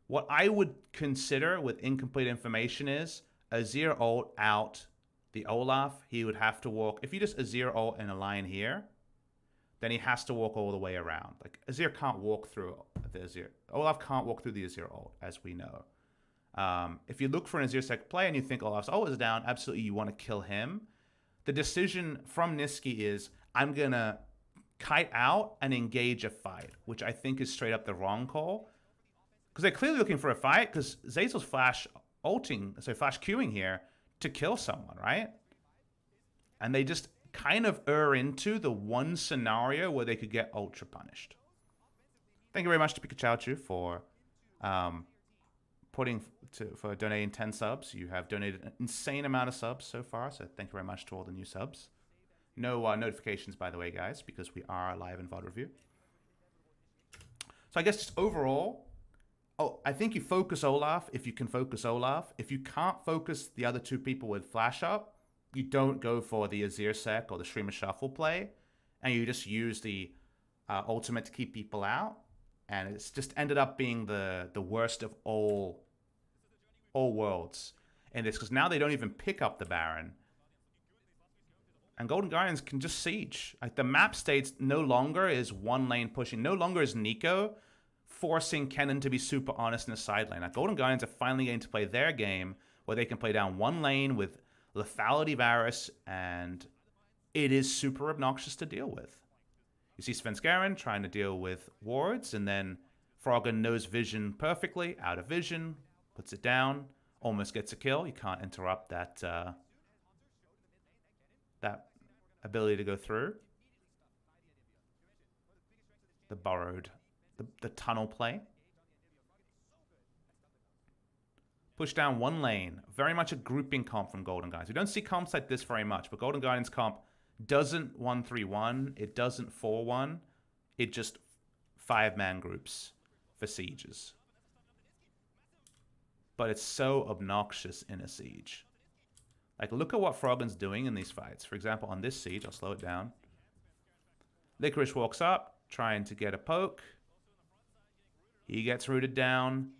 what I would consider with incomplete information is Azir ult out the Olaf. He would have to walk, if you just Azir ult in a line here, then he has to walk all the way around. Like, Azir can't walk through the Azir. Olaf can't walk through the Azir ult, as we know. If you look for an Azir sec play and you think Olaf's ult is down, absolutely you want to kill him. The decision from Niski is, I'm going to kite out and engage a fight, which I think is straight up the wrong call. Because they're clearly looking for a fight, because Zazel's flash queuing here to kill someone, right? And they just kind of err into the one scenario where they could get ultra punished. Thank you very much to Pikachu for for donating 10 subs. You have donated an insane amount of subs so far, so thank you very much to all the new subs. No notifications, by the way, guys, because we are live in VOD review. So I guess just overall, I think you focus Olaf if you can focus Olaf. If you can't focus the other two people with flash up, you don't go for the Azir sec or the Streamer Shuffle play, and you just use the ultimate to keep people out. And it's just ended up being the worst of all worlds in this, because now they don't even pick up the Baron. And Golden Guardians can just siege. Like, the map states no longer is one lane pushing. No longer is Nico forcing Kennen to be super honest in the side lane. Like, Golden Guardians are finally getting to play their game where they can play down one lane with lethality Varus, and it is super obnoxious to deal with. You see Svenskeren trying to deal with wards, and then Froggen knows vision perfectly, out of vision, puts it down, almost gets a kill. You can't interrupt that that ability to go through. The burrowed, the tunnel play. Push down one lane. Very much a grouping comp from Golden Guardians. We don't see comps like this very much, but Golden Guardians comp doesn't 1-3-1. It doesn't 4-1. It just 5-man groups for sieges. But it's so obnoxious in a siege. Like, look at what Froggen's doing in these fights. For example, on this siege, I'll slow it down. Licorice walks up, trying to get a poke. He gets rooted down.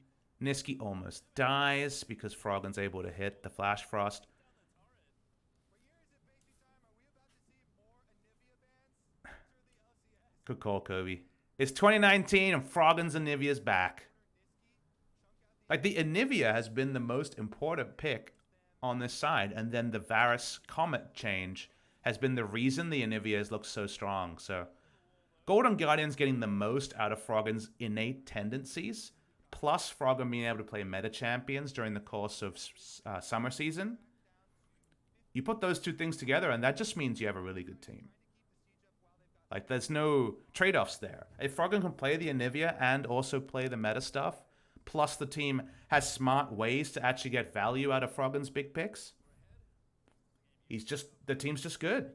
Niski almost dies because Froggen's able to hit the Flash Frost. Good call, Kobe. It's 2019 and Froggen's Anivia's back. Like, the Anivia has been the most important pick on this side, and then the Varus Comet change has been the reason the Anivia has looked so strong. So Golden Guardian's getting the most out of Froggen's innate tendencies, plus Froggen being able to play meta champions during the course of summer season. You put those two things together, and that just means you have a really good team. Like, there's no trade-offs there. If Froggen can play the Anivia and also play the meta stuff, plus the team has smart ways to actually get value out of Froggen's big picks, the team's just good.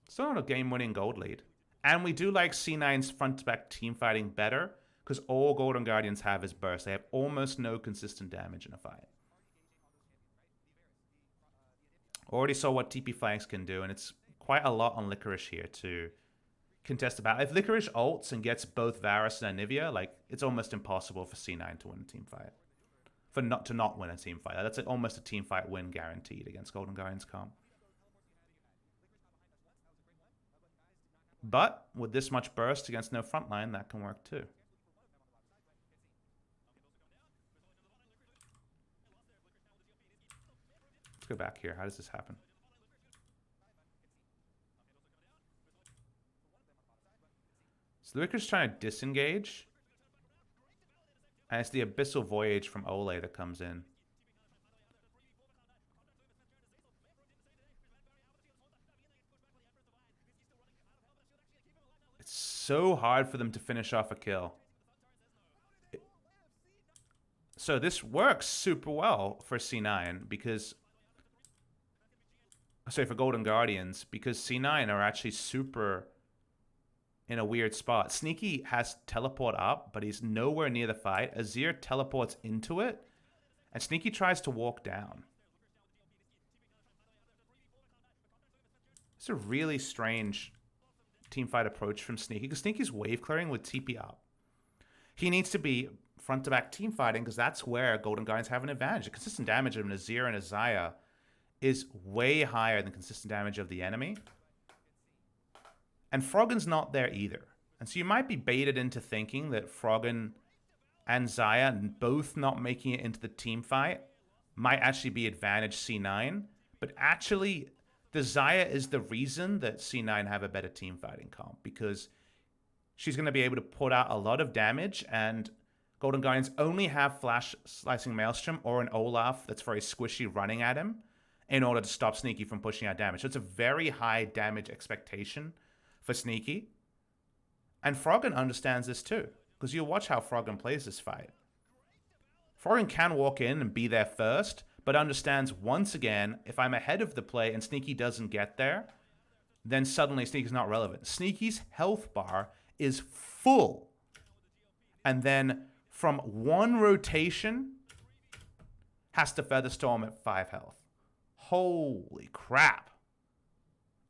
Still not a game-winning gold lead. And we do like C9's front-to-back team fighting better, because all Golden Guardians have is burst. They have almost no consistent damage in a fight. Already saw what TP flanks can do, and it's quite a lot on Licorice here to contest the battle. If Licorice ults and gets both Varus and Anivia, like, it's almost impossible for C9 to win a team fight. To not win a team fight. That's almost a team fight win guaranteed against Golden Guardians comp. But with this much burst against no frontline, that can work too. Let's go back here. How does this happen? So Lucas trying to disengage. And it's the Abyssal Voyage from Ole that comes in. It's so hard for them to finish off a kill. So this works super well for C9 because... Sorry, for Golden Guardians, because C9 are actually super in a weird spot. Sneaky has teleport up, but he's nowhere near the fight. Azir teleports into it, and Sneaky tries to walk down. It's a really strange teamfight approach from Sneaky, because Sneaky's wave clearing with TP up. He needs to be front-to-back team fighting, because that's where Golden Guardians have an advantage. The consistent damage of an Azir and a Xayah is way higher than consistent damage of the enemy. And Froggen's not there either. And so you might be baited into thinking that Froggen and Xayah both not making it into the team fight might actually be advantage C9. But actually, the Xayah is the reason that C9 have a better team fighting comp, because she's going to be able to put out a lot of damage, and Golden Guardians only have Flash Slicing Maelstrom or an Olaf that's very squishy running at him in order to stop Sneaky from pushing out damage. So it's a very high damage expectation for Sneaky. And Froggen understands this too, because you watch how Froggen plays this fight. Froggen can walk in and be there first, but understands once again, if I'm ahead of the play and Sneaky doesn't get there, then suddenly Sneaky's not relevant. Sneaky's health bar is full. And then from one rotation, has to Feather Storm at 5 health. Holy crap.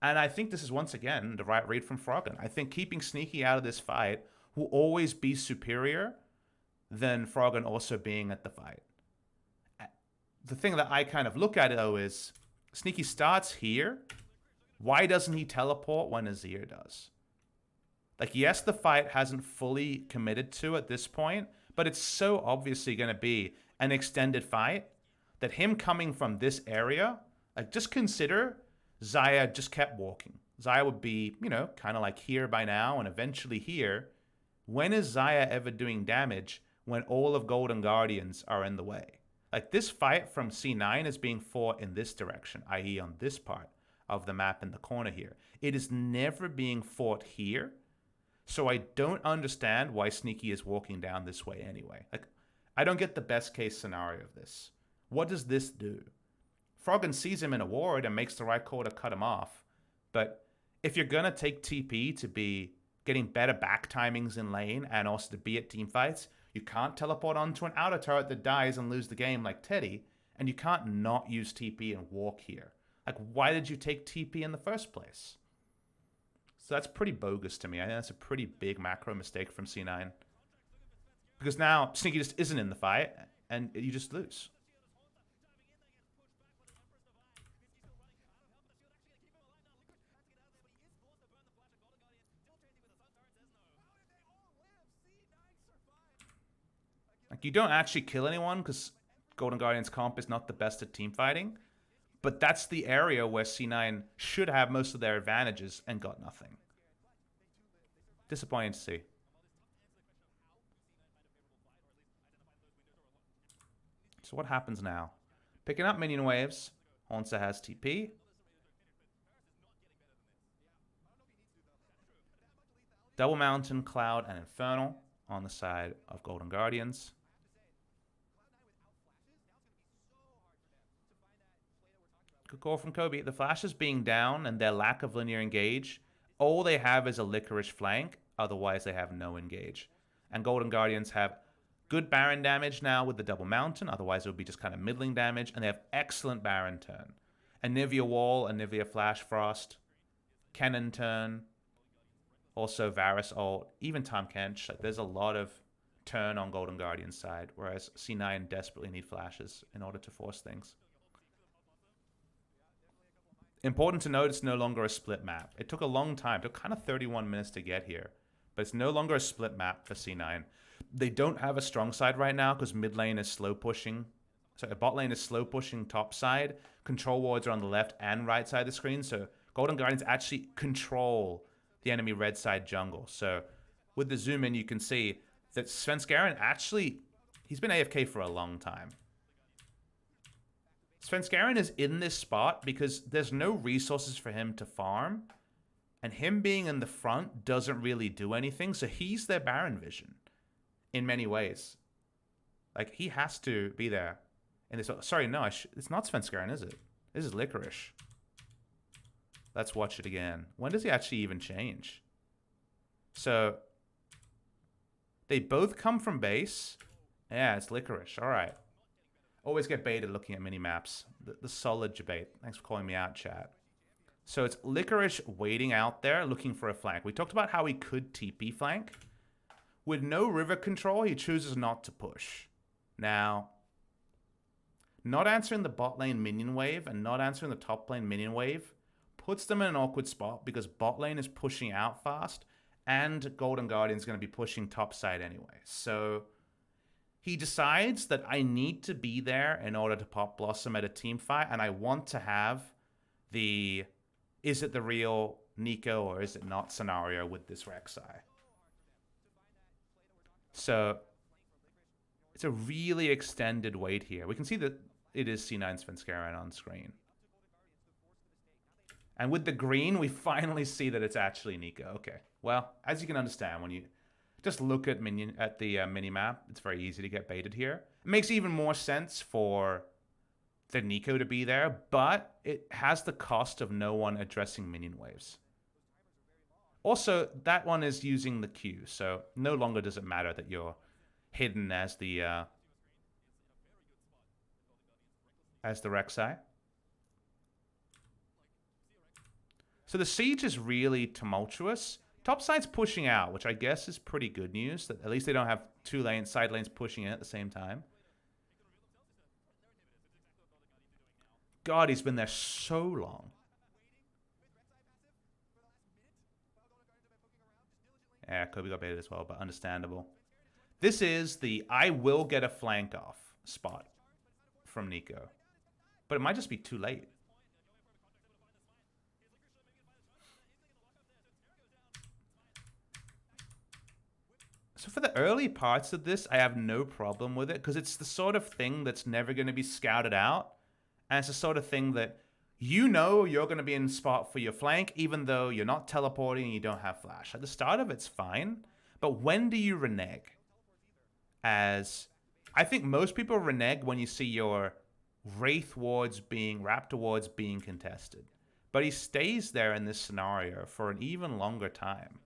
And I think this is once again the right read from Froggen. I think keeping Sneaky out of this fight will always be superior than Froggen also being at the fight. The thing that I kind of look at, though, is Sneaky starts here. Why doesn't he teleport when Azir does? Like, yes, the fight hasn't fully committed to at this point, but it's so obviously going to be an extended fight that him coming from this area, like, just consider Xayah just kept walking. Xayah would be, you know, kind of like here by now and eventually here. When is Xayah ever doing damage when all of Golden Guardians are in the way? Like, this fight from C9 is being fought in this direction, i.e. on this part of the map in the corner here. It is never being fought here. So I don't understand why Sneaky is walking down this way anyway. Like, I don't get the best case scenario of this. What does this do? Froggen sees him in a ward and makes the right call to cut him off. But if you're going to take TP to be getting better back timings in lane and also to be at team fights, you can't teleport onto an outer turret that dies and lose the game like Teddy, and you can't not use TP and walk here. Like, why did you take TP in the first place? So that's pretty bogus to me. I think that's a pretty big macro mistake from C9. Because now Sneaky just isn't in the fight, and you just lose. Like, you don't actually kill anyone because Golden Guardian's comp is not the best at team fighting. But that's the area where C9 should have most of their advantages and got nothing. Disappointing to see. So what happens now? Picking up minion waves. Honsa has TP. Double Mountain, Cloud, and Infernal on the side of Golden Guardians. Good call from Kobe. The flashes being down and their lack of linear engage, all they have is a Licorice flank. Otherwise, they have no engage. And Golden Guardians have good Baron damage now with the Double Mountain. Otherwise, it would be just kind of middling damage. And they have excellent Baron turn. Anivia Wall, Anivia Flash Frost, Cannon turn, also Varus ult, even Tahm Kench. Like, there's a lot of turn on Golden Guardian's side, whereas C9 desperately need flashes in order to force things. Important to note, it's no longer a split map. It took a long time. It took kind of 31 minutes to get here. But it's no longer a split map for C9. They don't have a strong side right now because mid lane is slow pushing. So bot lane is slow pushing top side. Control wards are on the left and right side of the screen. So Golden Guardians actually control the enemy red side jungle. So with the zoom in, you can see that Svenskeren actually, he's been AFK for a long time. Svenskeren is in this spot because there's no resources for him to farm. And him being in the front doesn't really do anything. So he's their Baron vision in many ways. Like, he has to be there. In this, sorry, no, it's not Svenskeren, is it? This is Licorice. Let's watch it again. When does he actually even change? So they both come from base. Yeah, it's Licorice. All right. Always get baited looking at mini-maps. The solid debate. Thanks for calling me out, chat. So it's Licorice waiting out there looking for a flank. We talked about how he could TP flank. With no river control, he chooses not to push. Now, not answering the bot lane minion wave and not answering the top lane minion wave puts them in an awkward spot because bot lane is pushing out fast and Golden Guardian's going to be pushing top side anyway. So he decides that I need to be there in order to pop Blossom at a team fight, and I want to have the is it the real Nico or is it not scenario with this Rek'Sai. So it's a really extended wait here. We can see that it is C9 Svenskeren on screen. And with the green, we finally see that it's actually Nico. Okay, well, as you can understand, when you just look at the mini-map, it's very easy to get baited here. It makes even more sense for the Nico to be there, but it has the cost of no one addressing minion waves. Also, that one is using the Q, so no longer does it matter that you're hidden as the Rek'Sai. So the siege is really tumultuous. Topside's pushing out, which I guess is pretty good news. That at least they don't have two side lanes pushing in at the same time. God, he's been there so long. Yeah, Kobe got baited as well, but understandable. This is the I will get a flank off spot from Nico. But it might just be too late. So for the early parts of this, I have no problem with it because it's the sort of thing that's never going to be scouted out. And it's the sort of thing that you know you're going to be in spot for your flank even though you're not teleporting and you don't have flash. At the start of it's fine. But when do you renege? As I think most people renege when you see your Wraith wards being, Raptor wards being contested. But he stays there in this scenario for an even longer time.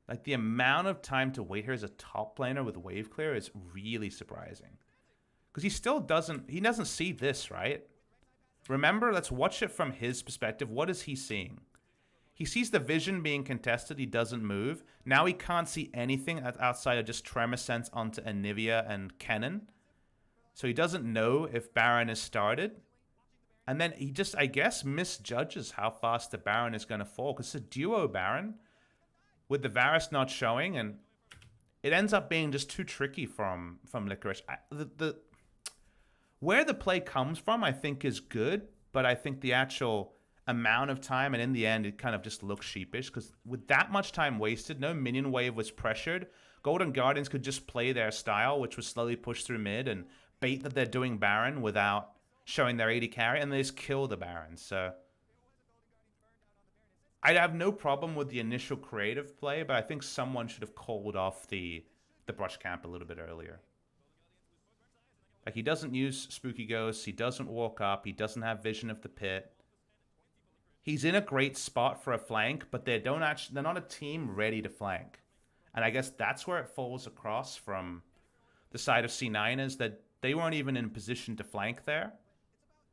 Like, the amount of time to wait here as a top laner with wave clear is really surprising. Because he still doesn't see this, right? Remember, let's watch it from his perspective. What is he seeing? He sees the vision being contested. He doesn't move. Now he can't see anything outside of just Tremor Sense onto Anivia and Cannon. So he doesn't know if Baron is started. And then he just, I guess, misjudges how fast the Baron is going to fall. Because it's a duo Baron with the Varus not showing. And it ends up being just too tricky from Licorice. Where the play comes from, I think, is good. But I think the actual amount of time, and in the end, it kind of just looks sheepish. Because with that much time wasted, no minion wave was pressured. Golden Guardians could just play their style, which was slowly push through mid and bait that they're doing Baron without showing their AD carry, and they just kill the Baron. So I'd have no problem with the initial creative play, but I think someone should have called off the brush camp a little bit earlier. Like, he doesn't use Spooky Ghosts, he doesn't walk up, he doesn't have vision of the pit. He's in a great spot for a flank, but they're not a team ready to flank. And I guess that's where it falls across from the side of C9, is that they weren't even in position to flank there.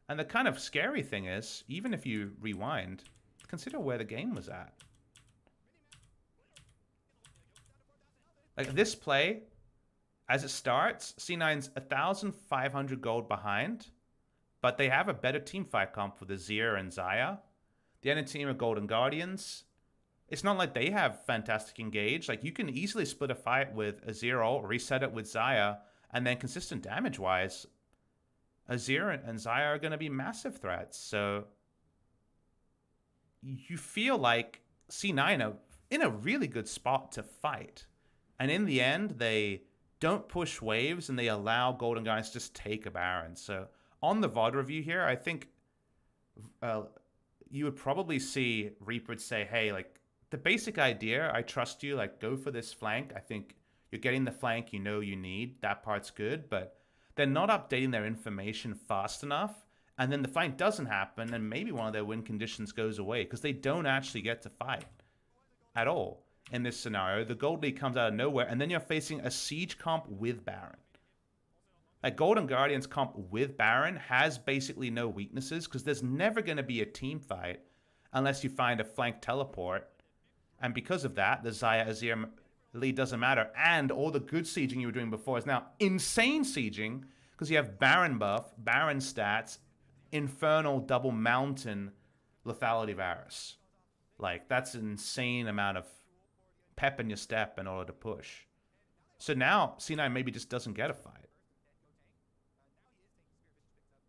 And the kind of scary thing is, even if you rewind, consider where the game was at. Like, this play, as it starts, C9's 1,500 gold behind, but they have a better teamfight comp with Azir and Xayah. The other team are Golden Guardians. It's not like they have fantastic engage. Like, you can easily split a fight with Azir ult, reset it with Xayah, and then consistent damage-wise, Azir and Xayah are going to be massive threats. So you feel like C9 are in a really good spot to fight. And in the end, they don't push waves and they allow Golden Guys to just take a Baron. So on the VOD review here, I think you would probably see Reaper say, hey, like, the basic idea, I trust you, like, go for this flank. I think you're getting the flank you know you need. That part's good, but they're not updating their information fast enough. And then the fight doesn't happen, and maybe one of their win conditions goes away because they don't actually get to fight at all in this scenario. The Gold League comes out of nowhere, and then you're facing a Siege comp with Baron. Like, Golden Guardians comp with Baron has basically no weaknesses because there's never going to be a team fight unless you find a flank teleport. And because of that, the Xayah Azir lead doesn't matter. And all the good sieging you were doing before is now insane sieging because you have Baron buff, Baron stats, Infernal double mountain lethality Varus. Like, that's an insane amount of pep in your step in order to push. So now C9 maybe just doesn't get a fight.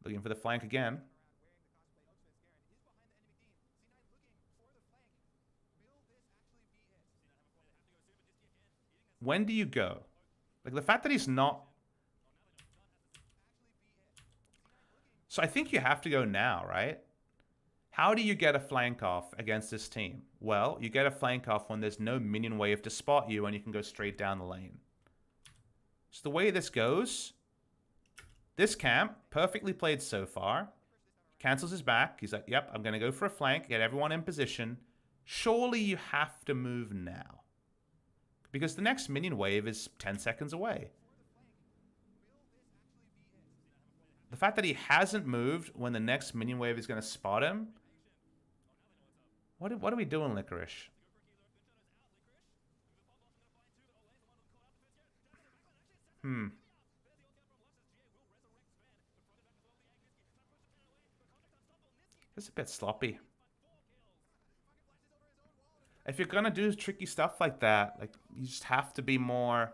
Looking for the flank again. When do you go? Like, the fact that he's not... So I think you have to go now, right? How do you get a flank off against this team? Well, you get a flank off when there's no minion wave to spot you and you can go straight down the lane. So the way this goes, this camp, perfectly played so far, cancels his back. He's like, yep, I'm going to go for a flank, get everyone in position. Surely you have to move now, because the next minion wave is 10 seconds away. The fact that he hasn't moved when the next minion wave is going to spot him. What are we doing, Licorice? It's a bit sloppy. If you're going to do tricky stuff like that, like, you just have to be more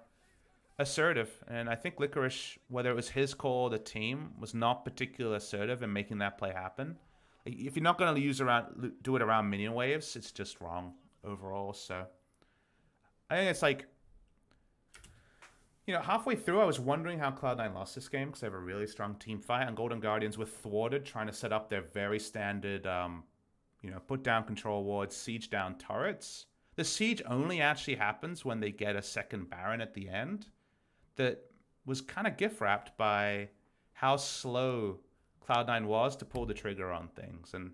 assertive. And I think Licorice, whether it was his call or the team, was not particularly assertive in making that play happen. If you're not going to do it around minion waves, it's just wrong overall. So I think it's like, you know, halfway through I was wondering how Cloud9 lost this game because they have a really strong team fight, and Golden Guardians were thwarted trying to set up their very standard you know, put down control wards, siege down turrets. The siege only actually happens when they get a second Baron at the end. That was kind of gift wrapped by how slow Cloud9 was to pull the trigger on things. And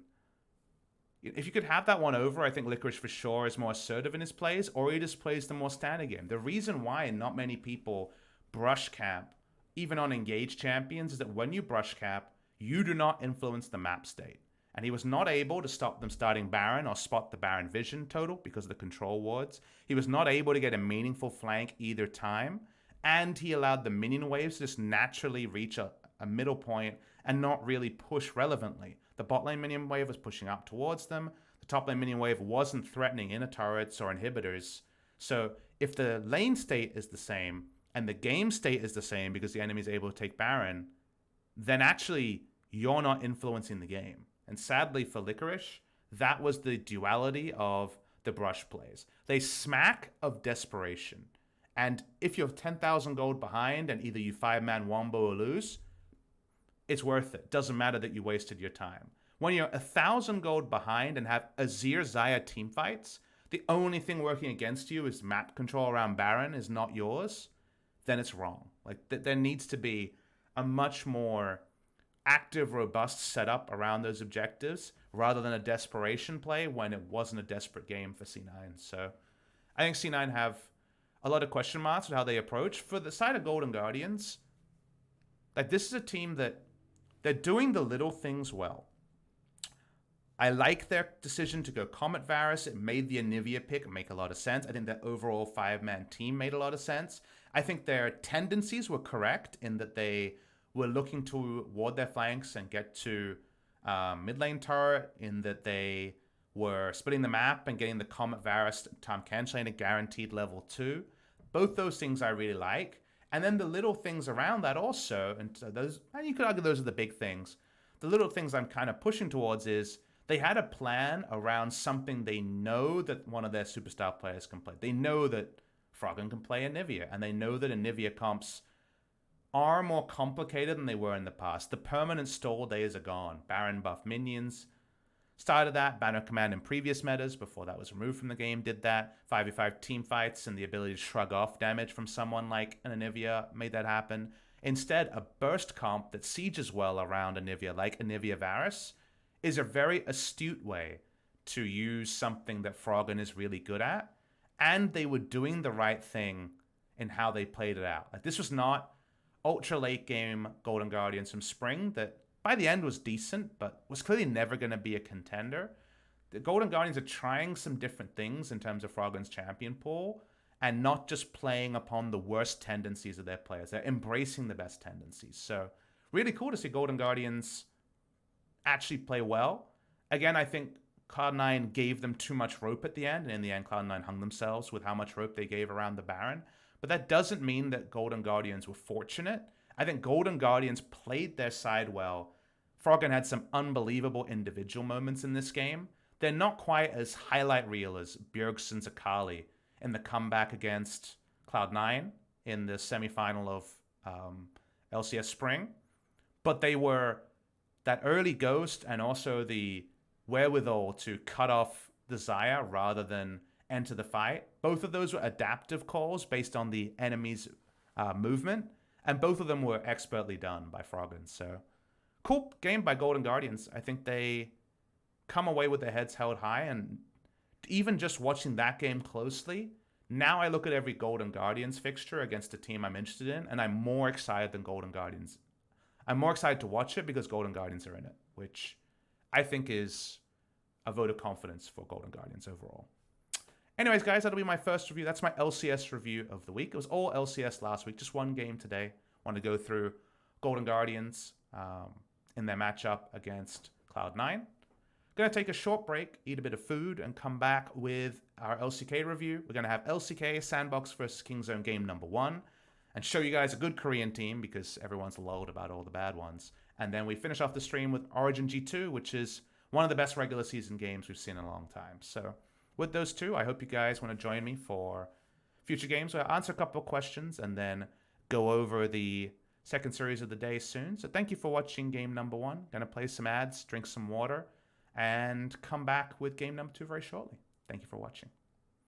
if you could have that one over, I think Licorice for sure is more assertive in his plays, or he just plays the more standard game. The reason why not many people brush cap, even on engaged champions, is that when you brush cap, you do not influence the map state. And he was not able to stop them starting Baron or spot the Baron vision total because of the control wards. He was not able to get a meaningful flank either time. And he allowed the minion waves to just naturally reach a middle point and not really push relevantly. The bot lane minion wave was pushing up towards them. The top lane minion wave wasn't threatening inner turrets or inhibitors. So if the lane state is the same and the game state is the same because the enemy is able to take Baron, then actually you're not influencing the game. And sadly for Licorice, that was the duality of the brush plays. They smack of desperation. And if you're 10,000 gold behind and either you 5-man wombo or lose, it's worth it. Doesn't matter that you wasted your time. When you're 1,000 gold behind and have Azir Xayah teamfights, the only thing working against you is map control around Baron is not yours, then it's wrong. Like there needs to be a much more active, robust setup around those objectives rather than a desperation play when it wasn't a desperate game for C9. So I think C9 have a lot of question marks with how they approach. For the side of Golden Guardians, like this is a team that they're doing the little things well. I like their decision to go Comet Varus. It made the Anivia pick make a lot of sense. I think their overall 5-man team made a lot of sense. I think their tendencies were correct in that they were looking to ward their flanks and get to mid lane turret, in that they were splitting the map and getting the Comet Varus Tahm Kench lane at guaranteed level 2. Both those things I really like. And then the little things around that also, and so those, and you could argue those are the big things. The little things I'm kind of pushing towards is they had a plan around something they know that one of their superstar players can play. They know that Froggen can play Anivia, and they know that Anivia comps are more complicated than they were in the past. The permanent stall days are gone. Baron buff minions started that. Banner Command in previous metas, before that was removed from the game, did that. 5v5 team fights and the ability to shrug off damage from someone like an Anivia made that happen. Instead, a burst comp that sieges well around Anivia, like Anivia Varus, is a very astute way to use something that Froggen is really good at. And they were doing the right thing in how they played it out. Like, this was not ultra late game Golden Guardians from spring that by the end was decent, but was clearly never going to be a contender. The Golden Guardians are trying some different things in terms of Froggen's champion pool and not just playing upon the worst tendencies of their players. They're embracing the best tendencies. So really cool to see Golden Guardians actually play well. Again, I think Cloud9 gave them too much rope at the end, and in the end, Cloud9 hung themselves with how much rope they gave around the Baron. But that doesn't mean that Golden Guardians were fortunate. I think Golden Guardians played their side well. Froggen had some unbelievable individual moments in this game. They're not quite as highlight reel as Bjergsen's Akali in the comeback against Cloud9 in the semifinal of LCS Spring. But they were that early ghost and also the wherewithal to cut off the Xayah rather than enter the fight. Both of those were adaptive calls based on the enemy's movement, and both of them were expertly done by Froggen. So cool game by Golden Guardians. I think they come away with their heads held high, and even just watching that game closely, now I look at every Golden Guardians fixture against a team I'm interested in, and I'm more excited than Golden Guardians. I'm more excited to watch it because Golden Guardians are in it, which I think is a vote of confidence for Golden Guardians overall. Anyways, guys, that'll be my first review. That's my LCS review of the week. It was all LCS last week, just one game today. Want to go through Golden Guardians in their matchup against Cloud9. Going to take a short break, eat a bit of food, and come back with our LCK review. We're going to have LCK Sandbox versus Kingzone game number 1 and show you guys a good Korean team because everyone's lulled about all the bad ones. And then we finish off the stream with Origin G2, which is one of the best regular season games we've seen in a long time. So with those two, I hope you guys want to join me for future games where I answer a couple of questions and then go over the second series of the day soon. So thank you for watching game number 1. Going to play some ads, drink some water, and come back with game number 2 very shortly. Thank you for watching.